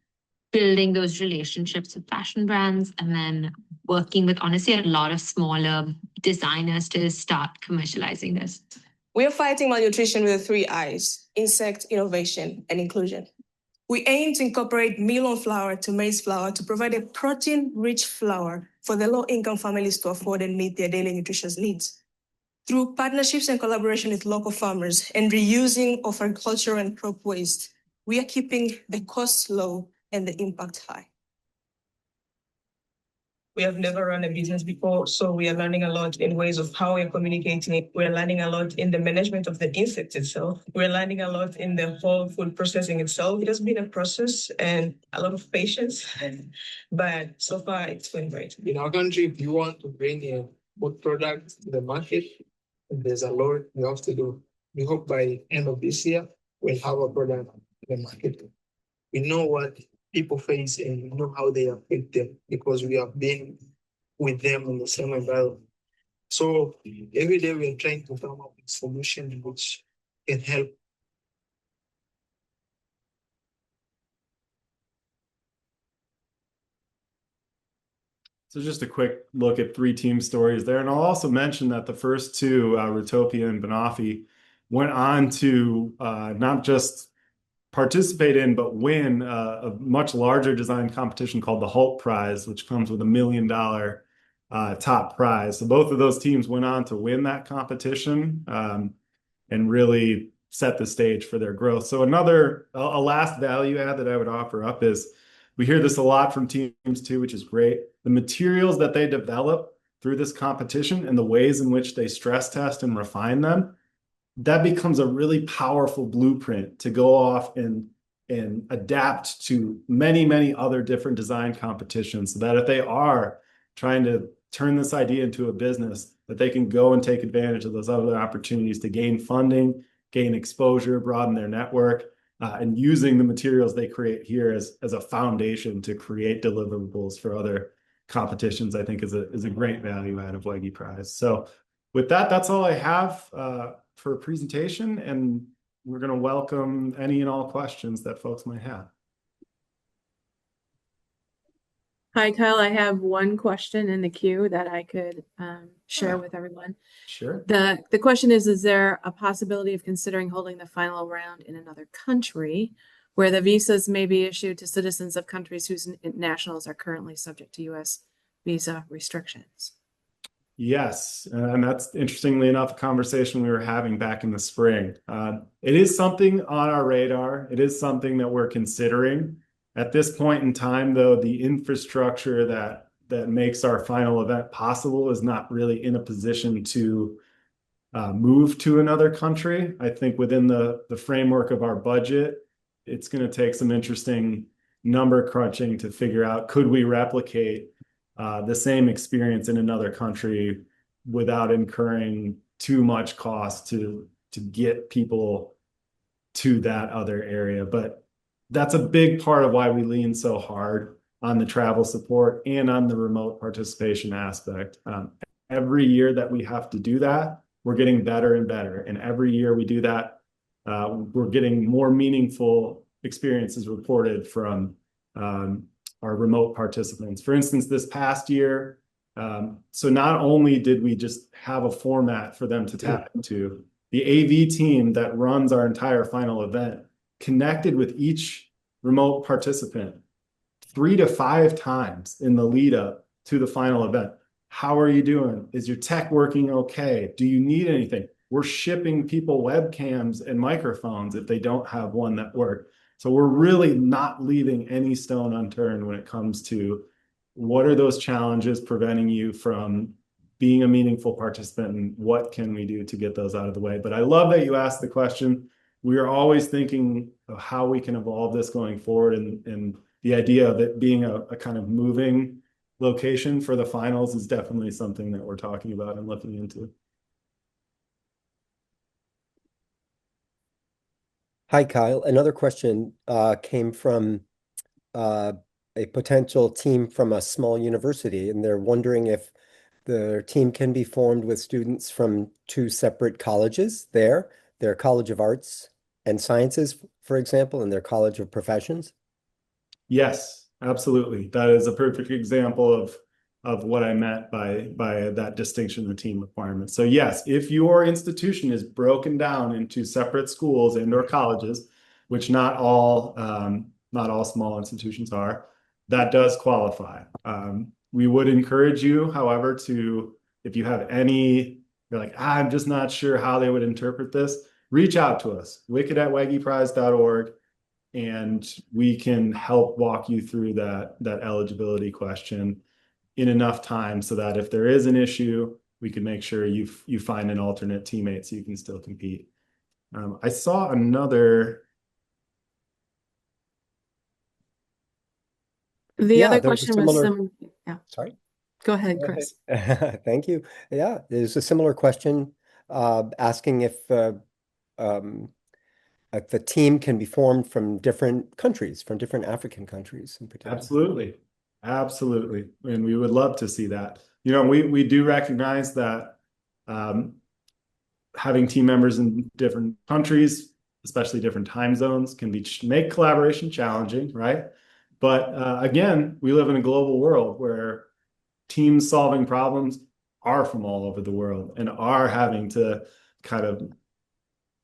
building those relationships with fashion brands, and then working with, honestly, a lot of smaller designers to start commercializing this. We are fighting malnutrition with the 3 I's: insect, innovation, and inclusion. We aim to incorporate meal flour to maize flour to provide a protein-rich flour for the low-income families to afford and meet their daily nutritious needs. Through partnerships and collaboration with local farmers and reusing of agricultural and crop waste, we are keeping the costs low and the impact high. We have never run a business before, so we are learning a lot in ways of how we're communicating. We're learning a lot in the management of the insect itself. We're learning a lot in the whole food processing itself. It has been a process and a lot of patience, but so far it's going great. In our country, if you want to bring a food product to the market, there's a lot you have to do. We hope by end of this year, we'll have a product in the market. We know what people face and we know how they affect them because we have been with them in the same environment. So every day we are trying to come up with solutions which can help. So just a quick look at 3 team stories there. And I'll also mention that the first 2, Rutopia and Banoffee, went on to not just participate in, but win a much larger design competition called the Wege Prize, which comes with $1 million top prize. So both of those teams went on to win that competition and really set the stage for their growth. So a last value add that I would offer up is, we hear this a lot from teams too, which is great. The materials that they develop through this competition and the ways in which they stress test and refine them, that becomes a really powerful blueprint to go off and adapt to many, many other different design competitions, so that if they are trying to turn this idea into a business, that they can go and take advantage of those other opportunities to gain funding, gain exposure, broaden their network, and using the materials they create here as a foundation to create deliverables for other competitions, I think is a great value add of Wege Prize. So with that, that's all I have for a presentation, and we're going to welcome any and all questions that folks might have. Hi, Kyle. I have one question in the queue that I could share with everyone. Sure. The question is there a possibility of considering holding the final round in another country where the visas may be issued to citizens of countries whose nationals are currently subject to U.S. visa restrictions? Yes, and that's, interestingly enough, a conversation we were having back in the spring. It is something on our radar. It is something that we're considering. At this point in time, though, the infrastructure that makes our final event possible is not really in a position to move to another country. I think within the framework of our budget, it's going to take some interesting number crunching to figure out, could we replicate the same experience in another country without incurring too much cost to get people to that other area. But that's a big part of why we lean so hard on the travel support and on the remote participation aspect. Every year that we have to do that, we're getting better and better. And every year we do that, we're getting more meaningful experiences reported from our remote participants. For instance, this past year, so not only did we just have a format for them to tap into, the AV team that runs our entire final event connected with each remote participant 3 to 5 times in the lead up to the final event. How are you doing? Is your tech working okay? Do you need anything? We're shipping people webcams and microphones if they don't have one that works. So we're really not leaving any stone unturned when it comes to what are those challenges preventing you from being a meaningful participant, and what can we do to get those out of the way. But I love that you asked the question. We are always thinking of how we can evolve this going forward, and the idea of it being a kind of moving location for the finals is definitely something that we're talking about and looking into. Hi, Kyle. Another question came from a potential team from a small university, and they're wondering if the team can be formed with students from 2 separate colleges there, their College of Arts and Sciences, for example, and their College of Professions. Yes, absolutely. That is a perfect example of what I meant by that distinction in the team requirement. So yes, if your institution is broken down into separate schools and/or colleges, which not all small institutions are, that does qualify. We would encourage you, however, if you have you're like, I'm just not sure how they would interpret this, reach out to us, wicked@wegeprize.org. and we can help walk you through that eligibility question in enough time so that if there is an issue, we can make sure you find an alternate teammate so you can still compete. I saw another. The other there was a question was similar. yeah. Sorry. Go ahead, Go Chris. ahead. Thank you. Yeah, there's a similar question asking if the team can be formed from different countries, from different African countries in particular. Absolutely. Absolutely. And we would love to see that. You know, we do recognize that having team members in different countries, especially different time zones, can make collaboration challenging, right? But again, we live in a global world where teams solving problems are from all over the world and are having to kind of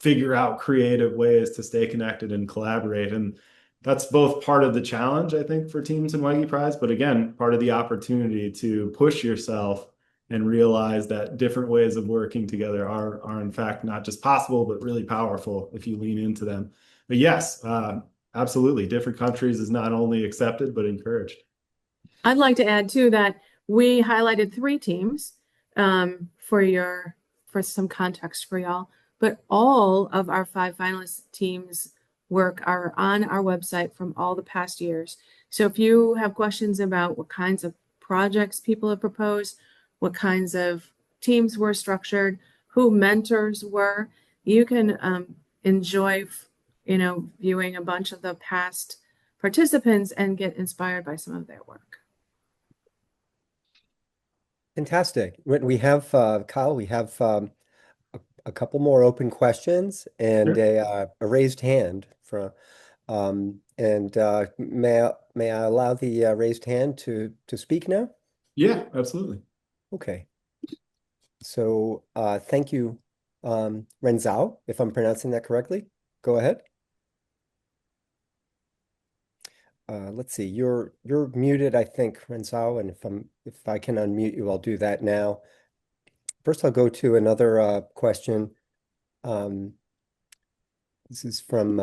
figure out creative ways to stay connected and collaborate. And that's both part of the challenge, I think, for teams in Wege Prize, but again, part of the opportunity to push yourself and realize that different ways of working together are in fact not just possible, but really powerful if you lean into them. But yes, absolutely. Different countries is not only accepted, but encouraged. I'd like to add too that we highlighted 3 teams for some context for y'all, but all of our 5 finalist teams work are on our website from all the past years. So if you have questions about what kinds of projects people have proposed, what kinds of teams were structured, who mentors were, you can enjoy, viewing a bunch of the past participants and get inspired by some of their work. Fantastic. We have, Kyle, we have a couple more open questions and Sure. a raised hand from, may I allow the raised hand to speak now? Yeah, absolutely. Okay. So thank you, Renzao, if I'm pronouncing that correctly. Go ahead. Let's see, you're muted, I think, Renzao, and if I can unmute you, I'll do that now. First, I'll go to another question. This is from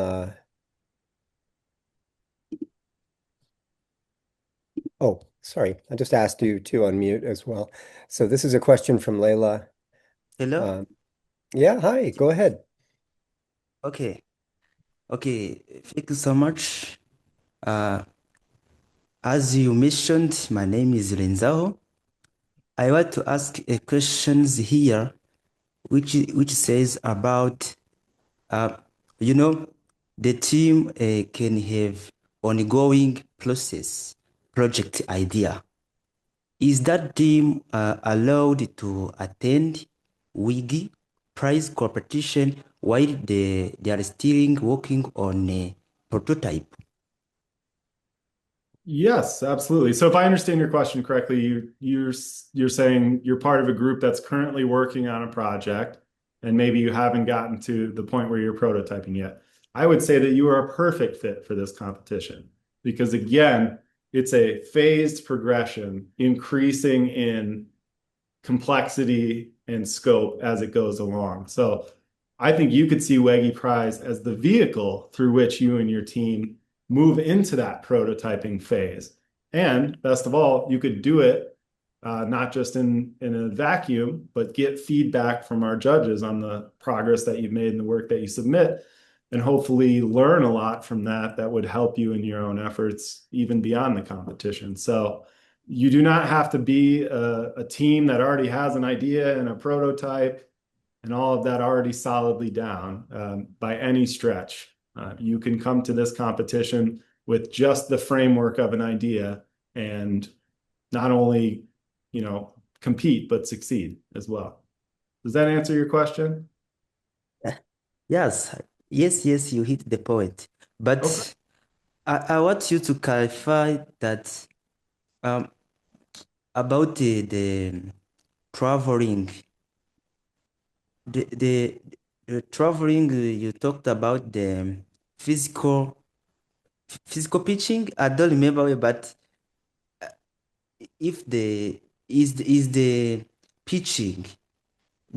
oh, sorry, I just asked you to unmute as well. So this is a question from Layla. Hello? Yeah, hi, go ahead. Okay. Okay, thank you so much. As you mentioned, my name is Renzao. I want to ask a questions here, which says about, the team can have ongoing process, project idea. Is that team allowed to attend Wege Prize competition while they are still working on a prototype? Yes, absolutely. So if I understand your question correctly, you're saying you're part of a group that's currently working on a project, and maybe you haven't gotten to the point where you're prototyping yet. I would say that you are a perfect fit for this competition because again, it's a phased progression, increasing in complexity and scope as it goes along. So I think you could see Wege Prize as the vehicle through which you and your team move into that prototyping phase. And best of all, you could do it not just in a vacuum, but get feedback from our judges on the progress that you've made and the work that you submit, and hopefully learn a lot from that would help you in your own efforts, even beyond the competition. So you do not have to be a team that already has an idea and a prototype and all of that already solidly down by any stretch. You can come to this competition with just the framework of an idea and not only, compete, but succeed as well. Does that answer your question? Yes, you hit the point. But Okay. I want you to clarify that about the traveling. The traveling, you talked about the physical pitching. I don't remember, but if is the pitching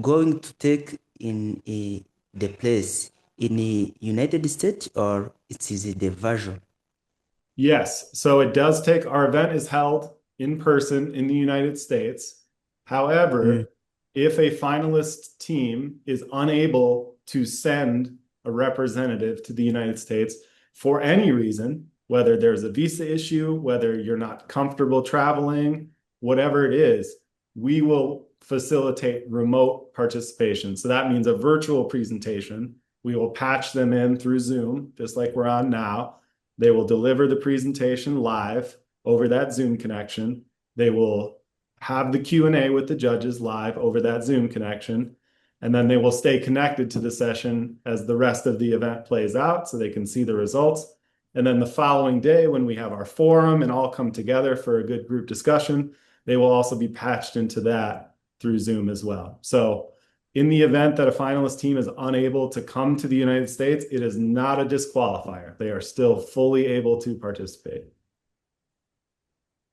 going to take in the place in the United States or it is the version? Yes, so it does take, our event is held in person in the United States. However, if a finalist team is unable to send a representative to the United States for any reason, whether there's a visa issue, whether you're not comfortable traveling, whatever it is, we will facilitate remote participation. So that means a virtual presentation. We will patch them in through Zoom, just like we're on now. They will deliver the presentation live over that Zoom connection. They will have the Q&A with the judges live over that Zoom connection. And then they will stay connected to the session as the rest of the event plays out so they can see the results. And then the following day, when we have our forum and all come together for a good group discussion, they will also be patched into that through Zoom as well. So in the event that a finalist team is unable to come to the United States, it is not a disqualifier. They are still fully able to participate.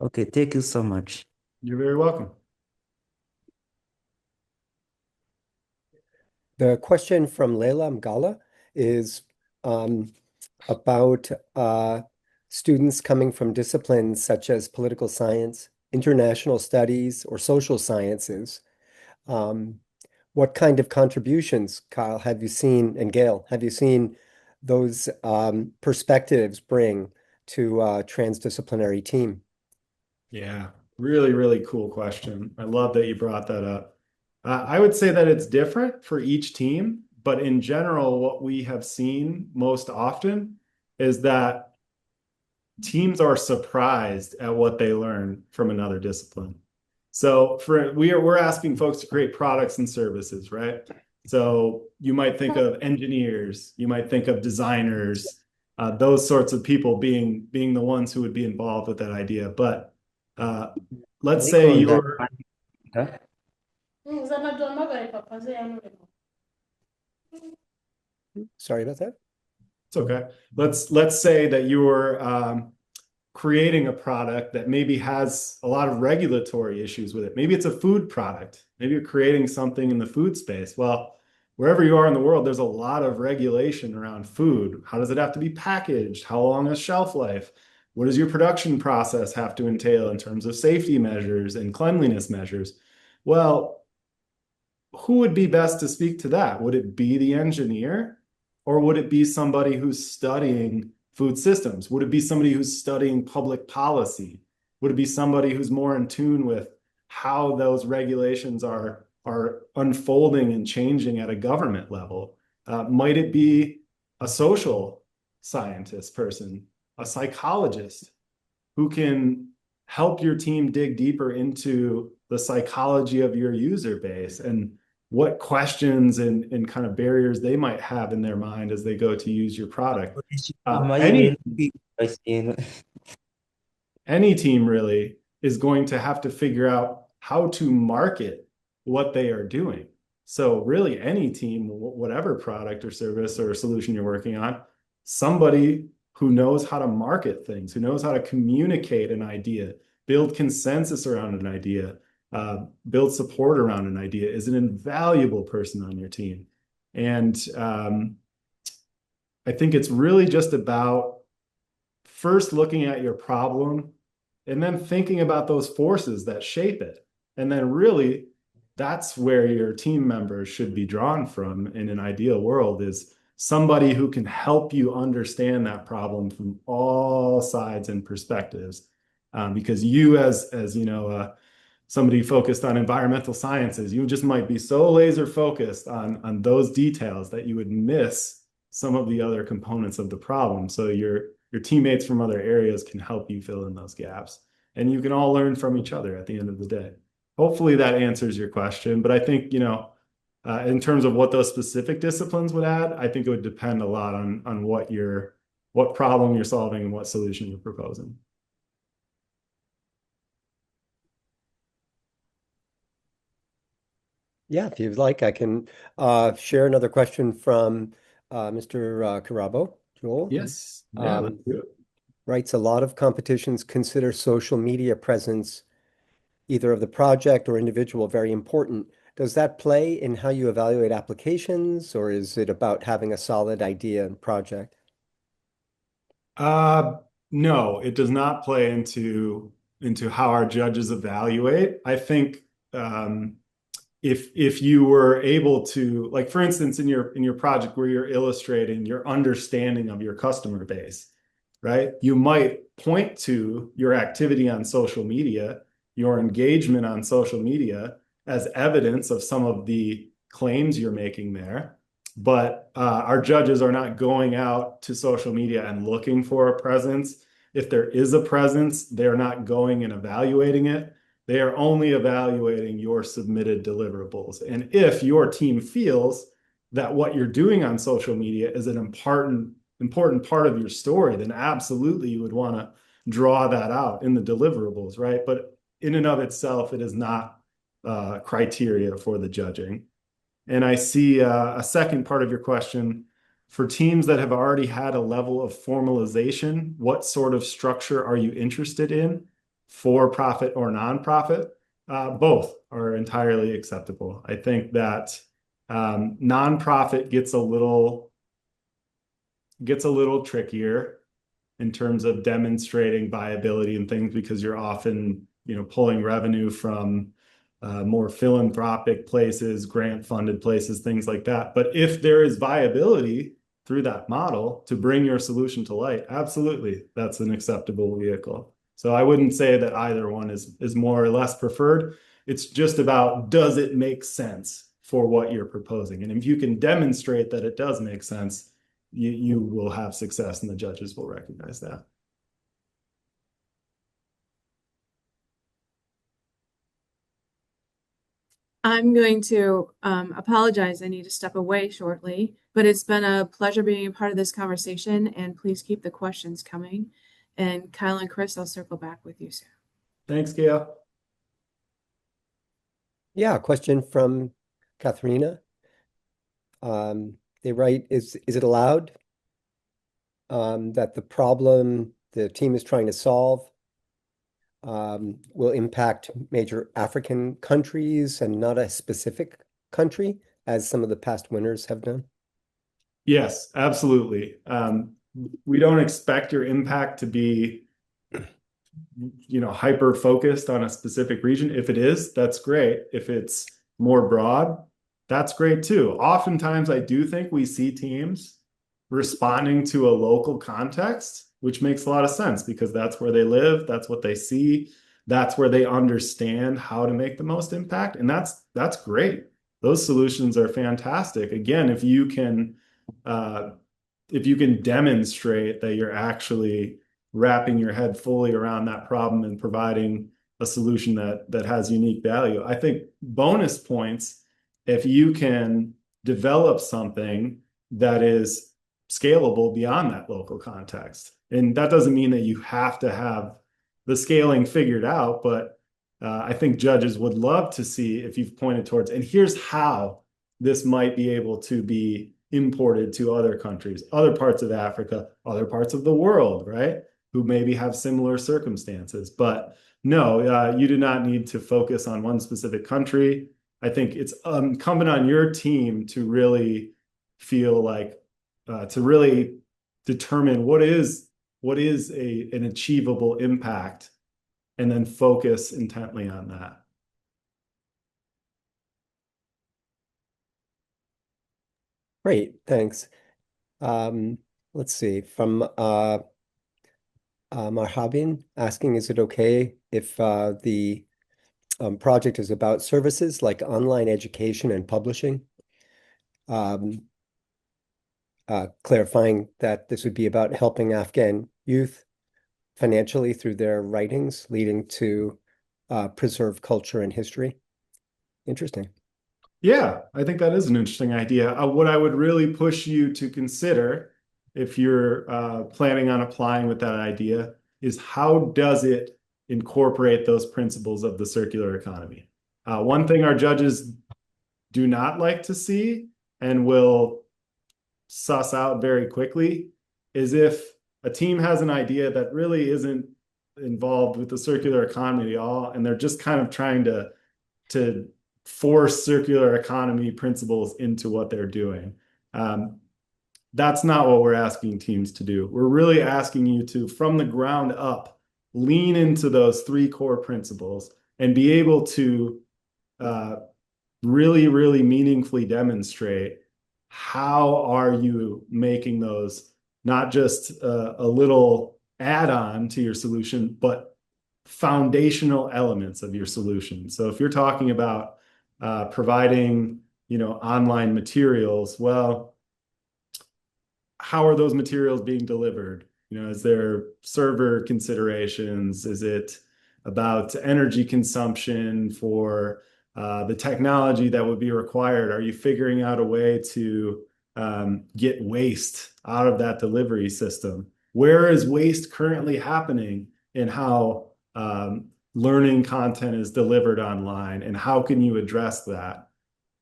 Okay, thank you so much. You're very welcome. The question from Leila Mgala is about students coming from disciplines such as political science, international studies, or social sciences. What kind of contributions, Kyle, have you seen, and Gail, have you seen those perspectives bring to a transdisciplinary team? Yeah, really, really cool question. I love that you brought that up. I would say that it's different for each team, but in general, what we have seen most often is that teams are surprised at what they learn from another discipline. So we're asking folks to create products and services, right? So you might think of engineers, you might think of designers, those sorts of people being the ones who would be involved with that idea. But let's say you're Sorry about that. It's okay. Let's say that you're creating a product that maybe has a lot of regulatory issues with it. Maybe it's a food product. Maybe you're creating something in the food space. Well, wherever you are in the world, there's a lot of regulation around food. How does it have to be packaged? How long is shelf life? What does your production process have to entail in terms of safety measures and cleanliness measures? Well, who would be best to speak to that? Would it be the engineer, or would it be somebody who's studying food systems? Would it be somebody who's studying public policy? Would it be somebody who's more in tune with how those regulations are unfolding and changing at a government level? Might it be a social scientist person, a psychologist who can help your team dig deeper into the psychology of your user base and what questions and kind of barriers they might have in their mind as they go to use your product. Any team really is going to have to figure out how to market what they are doing. So really any team, whatever product or service or solution you're working on, somebody who knows how to market things, who knows how to communicate an idea, build consensus around an idea, build support around an idea is an invaluable person on your team. And I think it's really just about first looking at your problem and then thinking about those forces that shape it. And then really that's where your team members should be drawn from in an ideal world, is somebody who can help you understand that problem from all sides and perspectives. Because you as you know, somebody focused on environmental sciences, you just might be so laser focused on those details that you would miss some of the other components of the problem. So your teammates from other areas can help you fill in those gaps, and you can all learn from each other at the end of the day. Hopefully that answers your question, but I think, you know, in terms of what those specific disciplines would add, I think it would depend a lot on what problem you're solving and what solution you're proposing. Yeah, if you'd like, I can share another question from Mr. Carabo, Joel. Yes. Yeah, let's do it. Writes, a lot of competitions consider social media presence, either of the project or individual, very important. Does that play in how you evaluate applications, or is it about having a solid idea and project? No, it does not play into how our judges evaluate. I think if you were able to, like for instance, in your project where you're illustrating your understanding of your customer base, right? You might point to your activity on social media, your engagement on social media as evidence of some of the claims you're making there. But our judges are not going out to social media and looking for a presence. If there is a presence, they're not going and evaluating it. They are only evaluating your submitted deliverables. And if your team feels that what you're doing on social media is an important part of your story, then absolutely you would want to draw that out in the deliverables, right? But in and of itself, it is not criteria for the judging. And I see a second part of your question. For teams that have already had a level of formalization, what sort of structure are you interested in, for profit or nonprofit? Both are entirely acceptable. I think that nonprofit gets a little trickier in terms of demonstrating viability and things because you're often, pulling revenue from more philanthropic places, grant funded places, things like that. But if there is viability through that model to bring your solution to light, absolutely, that's an acceptable vehicle. So I wouldn't say that either one is more or less preferred. It's just about, does it make sense for what you're proposing? And if you can demonstrate that it does make sense, you will have success and the judges will recognize that. I'm going to apologize. I need to step away shortly, but it's been a pleasure being a part of this conversation, and please keep the questions coming. And Kyle and Chris, I'll circle back with you soon. Thanks, Gail. Yeah, a question from Katharina. They write, is it allowed that the problem the team is trying to solve will impact major African countries and not a specific country, as some of the past winners have done? Yes, absolutely. We don't expect your impact to be, hyper focused on a specific region. If it is, that's great. If it's more broad, that's great too. Oftentimes, I do think we see teams responding to a local context, which makes a lot of sense because that's where they live, that's what they see, that's where they understand how to make the most impact. And that's great. Those solutions are fantastic. Again, if you can demonstrate that you're actually wrapping your head fully around that problem and providing a solution that has unique value, I think bonus points if you can develop something that is scalable beyond that local context. And that doesn't mean that you have to have the scaling figured out, but I think judges would love to see if you've pointed towards, and here's how this might be able to be imported to other countries, other parts of Africa, other parts of the world, right? Who maybe have similar circumstances. But no, you do not need to focus on one specific country. I think it's incumbent on your team to really feel like, to really determine what is an achievable impact and then focus intently on that. Great, thanks. Let's see, from Marhabin asking, is it okay if the project is about services like online education and publishing? Clarifying that this would be about helping Afghan youth financially through their writings, leading to preserve culture and history. Interesting. Yeah, I think that is an interesting idea. What I would really push you to consider if you're planning on applying with that idea is, how does it incorporate those principles of the circular economy? One thing our judges do not like to see and will suss out very quickly is if a team has an idea that really isn't involved with the circular economy at all, and they're just kind of trying to force circular economy principles into what they're doing. That's not what we're asking teams to do. We're really asking you to, from the ground up, lean into those three core principles and be able to really, really meaningfully demonstrate how are you making those not just a little add-on to your solution, but foundational elements of your solution. So if you're talking about providing, online materials, well, how are those materials being delivered? Is there server considerations? Is it about energy consumption for the technology that would be required? Are you figuring out a way to get waste out of that delivery system? Where is waste currently happening in how learning content is delivered online, and how can you address that?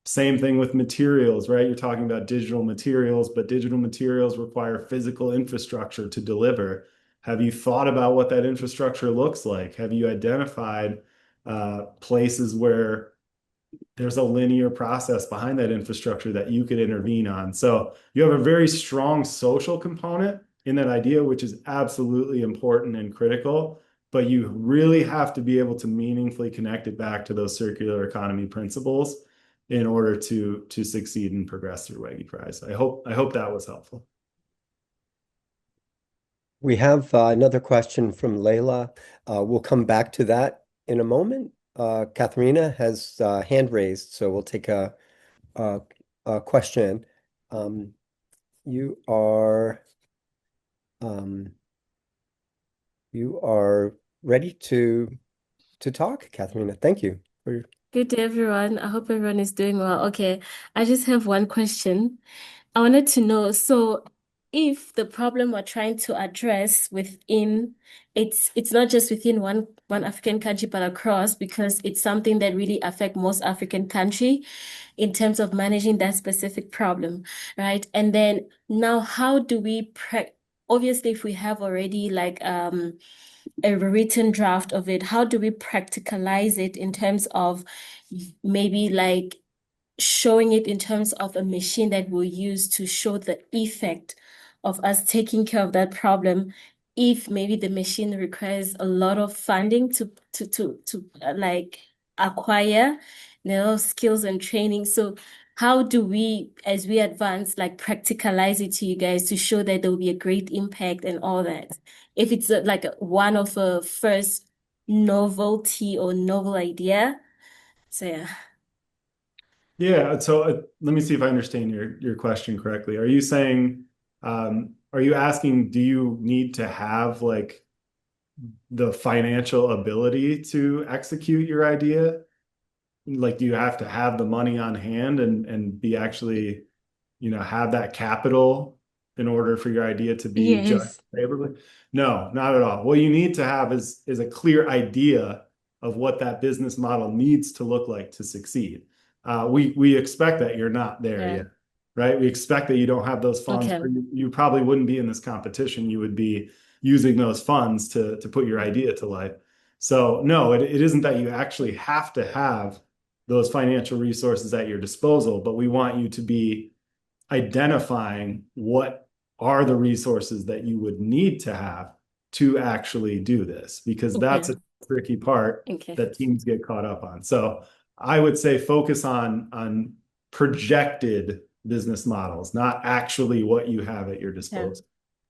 Same thing with materials, right? You're talking about digital materials, but digital materials require physical infrastructure to deliver. Have you thought about what that infrastructure looks like? Have you identified places where there's a linear process behind that infrastructure that you could intervene on? So you have a very strong social component in that idea, which is absolutely important and critical, but you really have to be able to meaningfully connect it back to those circular economy principles in order to succeed and progress through Wege Prize. I hope that was helpful. We have another question from Layla. We'll come back to that in a moment. Katharina has hand raised, so we'll take a question. You are ready to talk, Katharina. Thank you. Good day, everyone. I hope everyone is doing well. Okay, I just have one question. I wanted to know, so if the problem we're trying to address within, it's not just within one African country, but across, because it's something that really affects most African country in terms of managing that specific problem, right? And then now, how do we obviously, if we have already like a written draft of it, how do we practicalize it in terms of maybe like showing it in terms of a machine that we'll use to show the effect of us taking care of that problem, if maybe the machine requires a lot of funding to like acquire skills and training. So how do we, as we advance, like practicalize it to you guys to show that there will be a great impact and all that? If it's like one of a first novelty or novel idea. So yeah. Yeah, so let me see if I understand your question correctly. Are you saying, are you asking, do you need to have like the financial ability to execute your idea? Like, do you have to have the money on hand and be actually, have that capital in order for your idea to be judged favorably? No, not at all. What you need to have is a clear idea of what that business model needs to look like to succeed. We expect that you're not there yet, right? We expect that you don't have those funds. Okay. You probably wouldn't be in this competition. You would be using those funds to put your idea to life. So no, it isn't that you actually have to have those financial resources at your disposal, but we want you to be identifying what are the resources that you would need to have to actually do this, because that's a tricky part that teams get caught up on. So I would say focus on projected business models, not actually what you have at your disposal.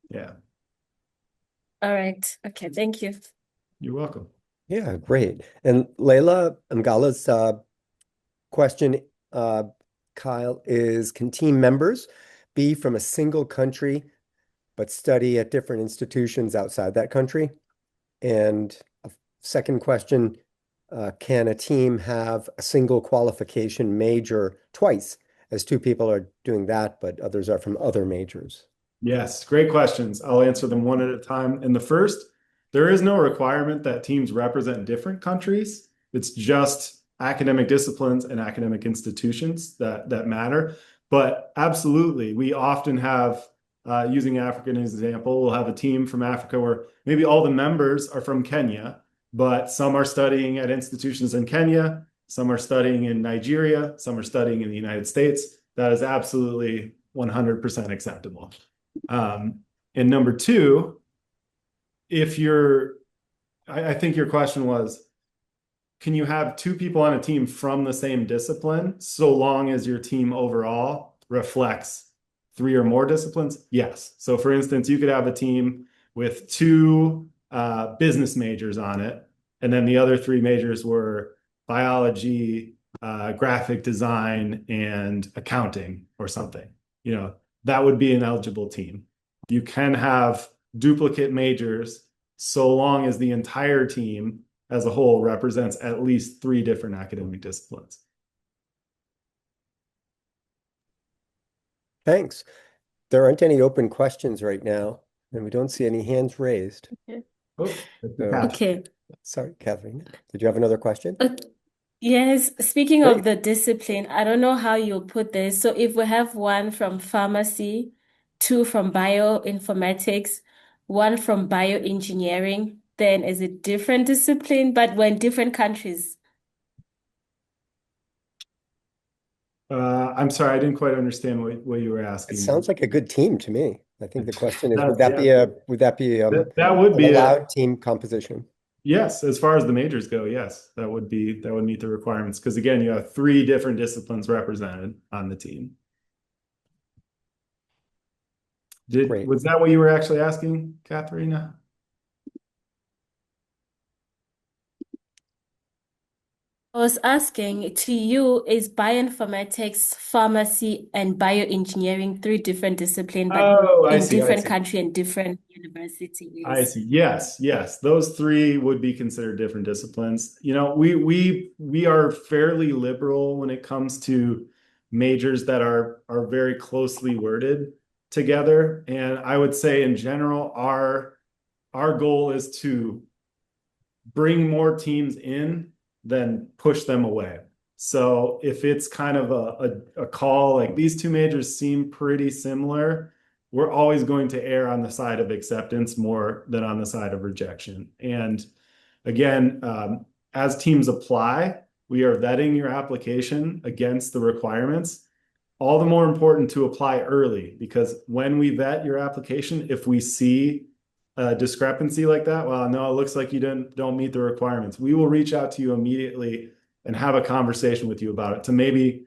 Yeah. All right. Okay. Thank you. You're welcome. Yeah, great. And Layla Mgala's question, Kyle, is can team members be from a single country but study at different institutions outside that country? And a second question, can a team have a single qualification major twice, as two people are doing that, but others are from other majors? Yes, great questions. I'll answer them one at a time. In the first, there is no requirement that teams represent different countries. It's just academic disciplines and academic institutions that matter. But absolutely, we often have, using Africa as an example, we'll have a team from Africa where maybe all the members are from Kenya, but some are studying at institutions in Kenya some are studying in Nigeria, some are studying in the United States. That is absolutely 100% acceptable. And number two, if you're, I think your question was, can you have two people on a team from the same discipline so long as your team overall reflects three or more disciplines? Yes. So for instance, you could have a team with two business majors on it, and then the other three majors were biology, graphic design, and accounting or something. You know, that would be an eligible team. You can have duplicate majors so long as the entire team as a whole represents at least three different academic disciplines. Thanks. There aren't any open questions right now, and we don't see any hands raised. Okay. Oh, Okay. Sorry, Catherine. Did you have another question? Yes, speaking Great. of the discipline, I don't know how you'll put this. So if we have one from pharmacy, two from bioinformatics, one from bioengineering, then is it different discipline, but we're in different countries? I'm sorry, I didn't quite understand what you were It asking. sounds like a good team to me. I think the question is, would That- that be a that would an be allowed team composition? Yes, as far as the majors go, yes, that would meet the requirements. Because again, you have three different disciplines represented on the team. Great. Was that what you were actually asking, Katharina? I was asking to you, is bioinformatics, pharmacy, and bioengineering three different disciplines, but Oh, I in see. different country and different universities? I see. Yes. Those three would be considered different disciplines. You know, we are fairly liberal when it comes to majors that are very closely worded together. And I would say in general, our goal is to bring more teams in than push them away. So if it's kind of a call, like these two majors seem pretty similar, we're always going to err on the side of acceptance more than on the side of rejection. And again, as teams apply, we are vetting your application against the requirements. All the more important to apply early, because when we vet your application, if we see a discrepancy like that, well, no, it looks like you don't meet the requirements, we will reach out to you immediately and have a conversation with you about it to maybe,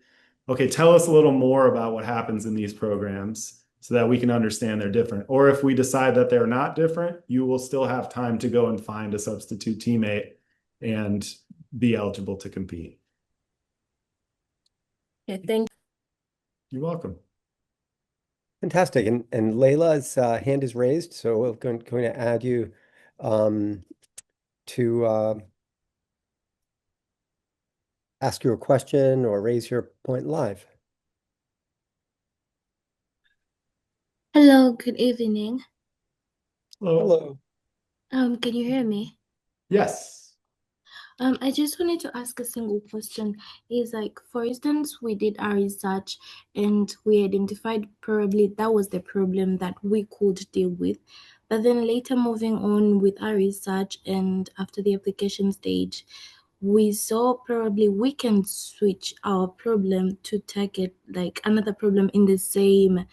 okay, tell us a little more about what happens in these programs so that we can understand they're different. Or if we decide that they're not different, you will still have time to go and find a substitute teammate and be eligible to compete. Okay, thank You're welcome. Fantastic. And Layla's hand is raised, so we're going to add you to ask you a question or raise your point live. Hello, good evening. Hello. Can you hear me? Yes. I just wanted to ask a single question. Is like, for instance, we did our research and we identified probably that was the problem that we could deal with. But then later moving on with our research and after the application stage, we saw probably we can switch our problem to target like another problem in the same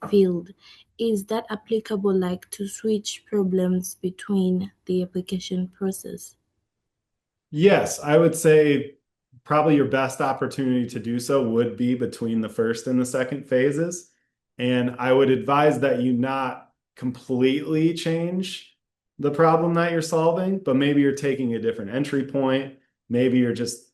field. Is that applicable, like to switch problems between the application process? Yes, I would say probably your best opportunity to do so would be between the first and the second phases. And I would advise that you not completely change the problem that you're solving, but maybe you're taking a different entry point. Maybe you're just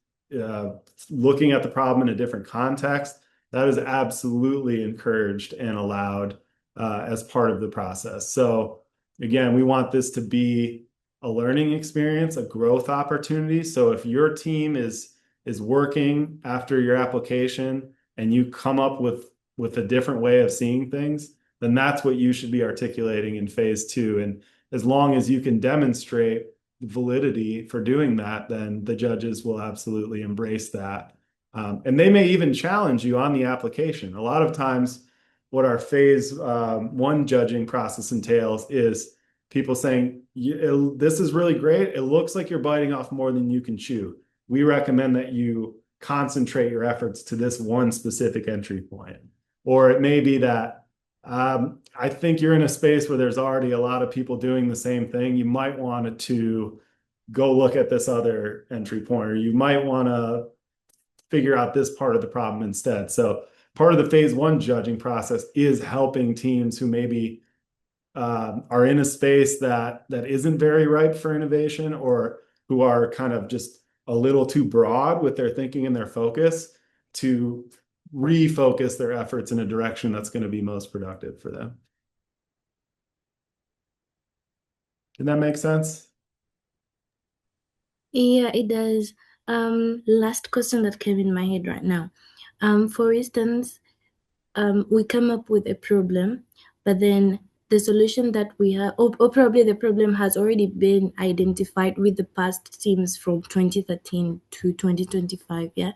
looking at the problem in a different context. That is absolutely encouraged and allowed as part of the process. So again, we want this to be a learning experience, a growth opportunity. So if your team is working after your application and you come up with a different way of seeing things, then that's what you should be articulating in phase two. And as long as you can demonstrate validity for doing that, then the judges will absolutely embrace that. And they may even challenge you on the application. A lot of times what our phase one judging process entails is people saying, this is really great. It looks like you're biting off more than you can chew. we recommend that you concentrate your efforts to this one specific entry point. Or it may be that I think you're in a space where there's already a lot of people doing the same thing. You might want to go look at this other entry point, or you might want to figure out this part of the problem instead. So part of the phase one judging process is helping teams who maybe are in a space that isn't very ripe for innovation, or who are kind of just a little too broad with their thinking and their focus, to refocus their efforts in a direction that's going to be most productive for them. Did that make sense? Yeah, it does. Last question that came in my head right now. For instance, we come up with a problem, but then the solution that we have, or probably the problem has already been identified with the past teams from 2013 to 2025, yeah?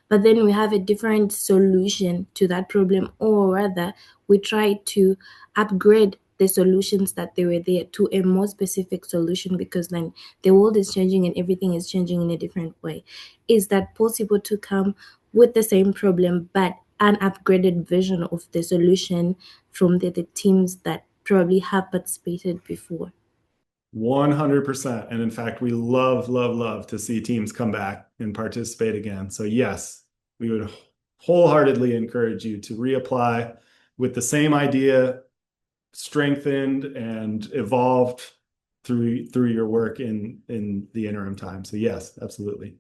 But then we have a different solution to that problem, or rather, we try to upgrade the solutions that they were there to a more specific solution, because then the world is changing and everything is changing in a different way. Is that possible to come with the same problem, but an upgraded version of the solution from the teams that probably have participated before? 100%. And in fact, we love to see teams come back and participate again. So yes, we would wholeheartly encourage you to reapply with the same idea, strengthened and evolved through your work in the interim time. So yes, absolutely.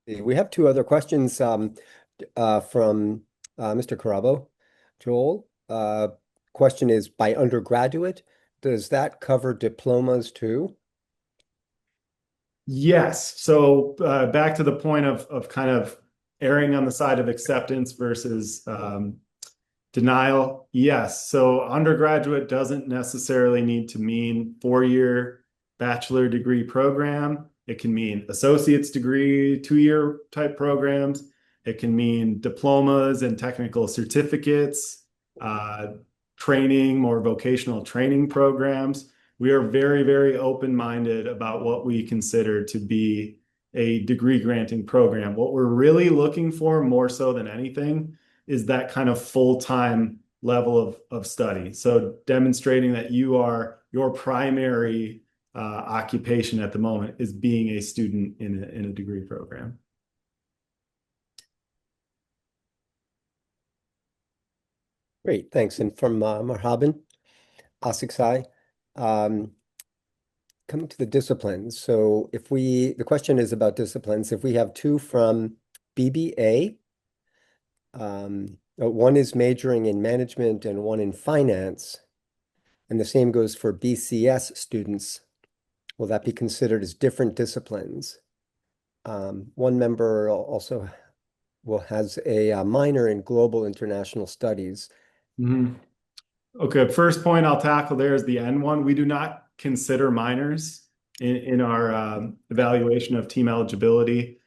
We have two other questions from Mr. Carabo. Joel, question is, by undergraduate, does that cover diplomas too? Yes. So back to the point of kind of erring on the side of acceptance versus denial. Yes. So undergraduate doesn't necessarily need to mean 4-year bachelor degree program. It can mean associate's degree, 2-year type programs. It can mean diplomas and technical certificates, training, more vocational training programs. We are very open-minded about what we consider to be a degree granting program. What we're really looking for, more so than anything, is that kind of full-time level of study. So demonstrating that your primary occupation at the moment is being a student in a degree program. Great, thanks. And from Marhaban Asiksai, coming to the disciplines. So the question is about disciplines. If we have two from BBA, one is majoring in management and one in finance, and the same goes for BCS students, will that be considered as different disciplines? One member also has a minor in global international studies. Mm-hmm. Okay, first point I'll tackle there is the end one. We do not consider minors in our evaluation of team eligibility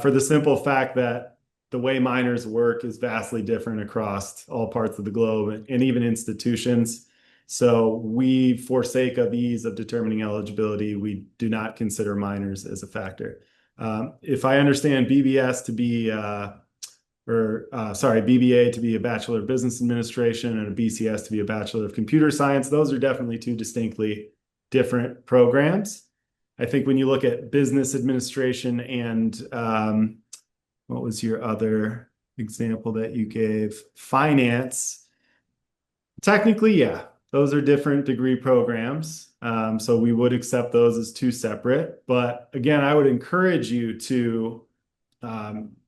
for the simple fact that the way minors work is vastly different across all parts of the globe and even institutions. So we, for sake of ease of determining eligibility, we do not consider minors as a factor. If I understand BBA to be a Bachelor of Business Administration and a BCS to be a Bachelor of Computer Science, those are definitely two distinctly different programs. I think when you look at business administration and what was your other example that you gave? Finance. Technically, yeah, those are different degree programs. So we would accept those as two separate. But again, I would encourage you to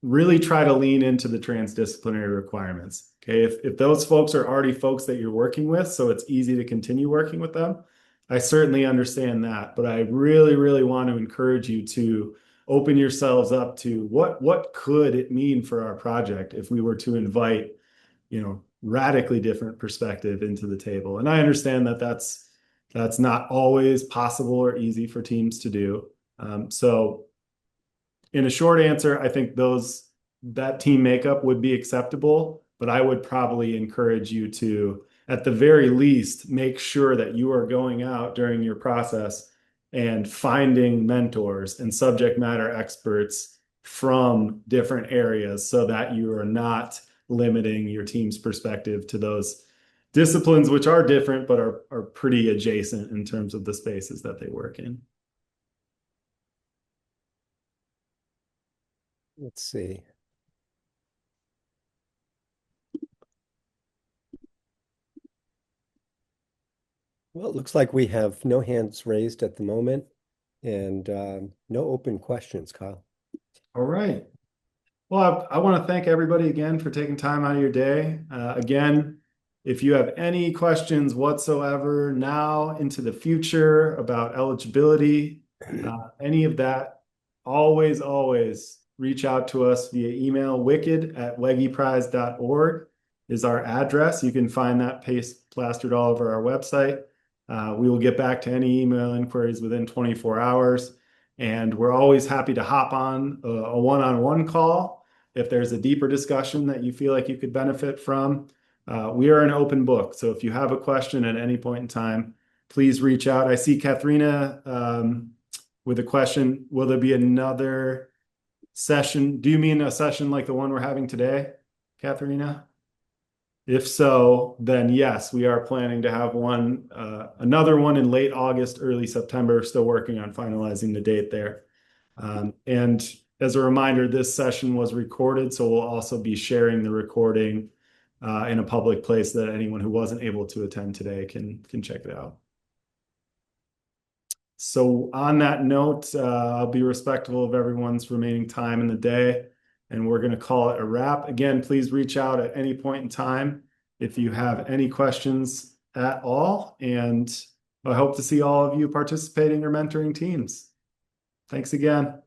really try to lean into the transdisciplinary requirements. Okay, if those folks are already folks that you're working with, so it's easy to continue working with them, I certainly understand that. But I really want to encourage you to open yourselves up to what could it mean for our project if we were to invite, radically different perspective into the table. And I understand that that's not always possible or easy for teams to do. So in a short answer, I think that team makeup would be acceptable, but I would probably encourage you to at the very least, make sure that you are going out during your process and finding mentors and subject matter experts from different areas so that you are not limiting your team's perspective to those disciplines, which are different, but are pretty adjacent in terms of the spaces that they work in. Let's see. Well, it looks like we have no hands raised at the moment and no open questions, Kyle. All right. Well, I want to thank everybody again for taking time out of your day. Again, if you have any questions whatsoever now into the future about eligibility, any of that, always reach out to us via email. wicked@wegeprize.org is our address. You can find that plastered all over our website. We will get back to any email inquiries within 24 hours. And we're always happy to hop on a one-on-one call if there's a deeper discussion that you feel like you could benefit from. We are an open book. So if you have a question at any point in time, please reach out. I see Katharina with a question. Will there be another session? Do you mean a session like the one we're having today, Katharina? If so, then yes, we are planning to have another one in late August, early September, still working on finalizing the date there. And as a reminder, this session was recorded, so we'll also be sharing the recording in a public place that anyone who wasn't able to attend today can check it out. So on that note, I'll be respectful of everyone's remaining time in the day, and we're going to call it a wrap. Again, please reach out at any point in time if you have any questions at all, and I hope to see all of you participating or mentoring teams. Thanks again.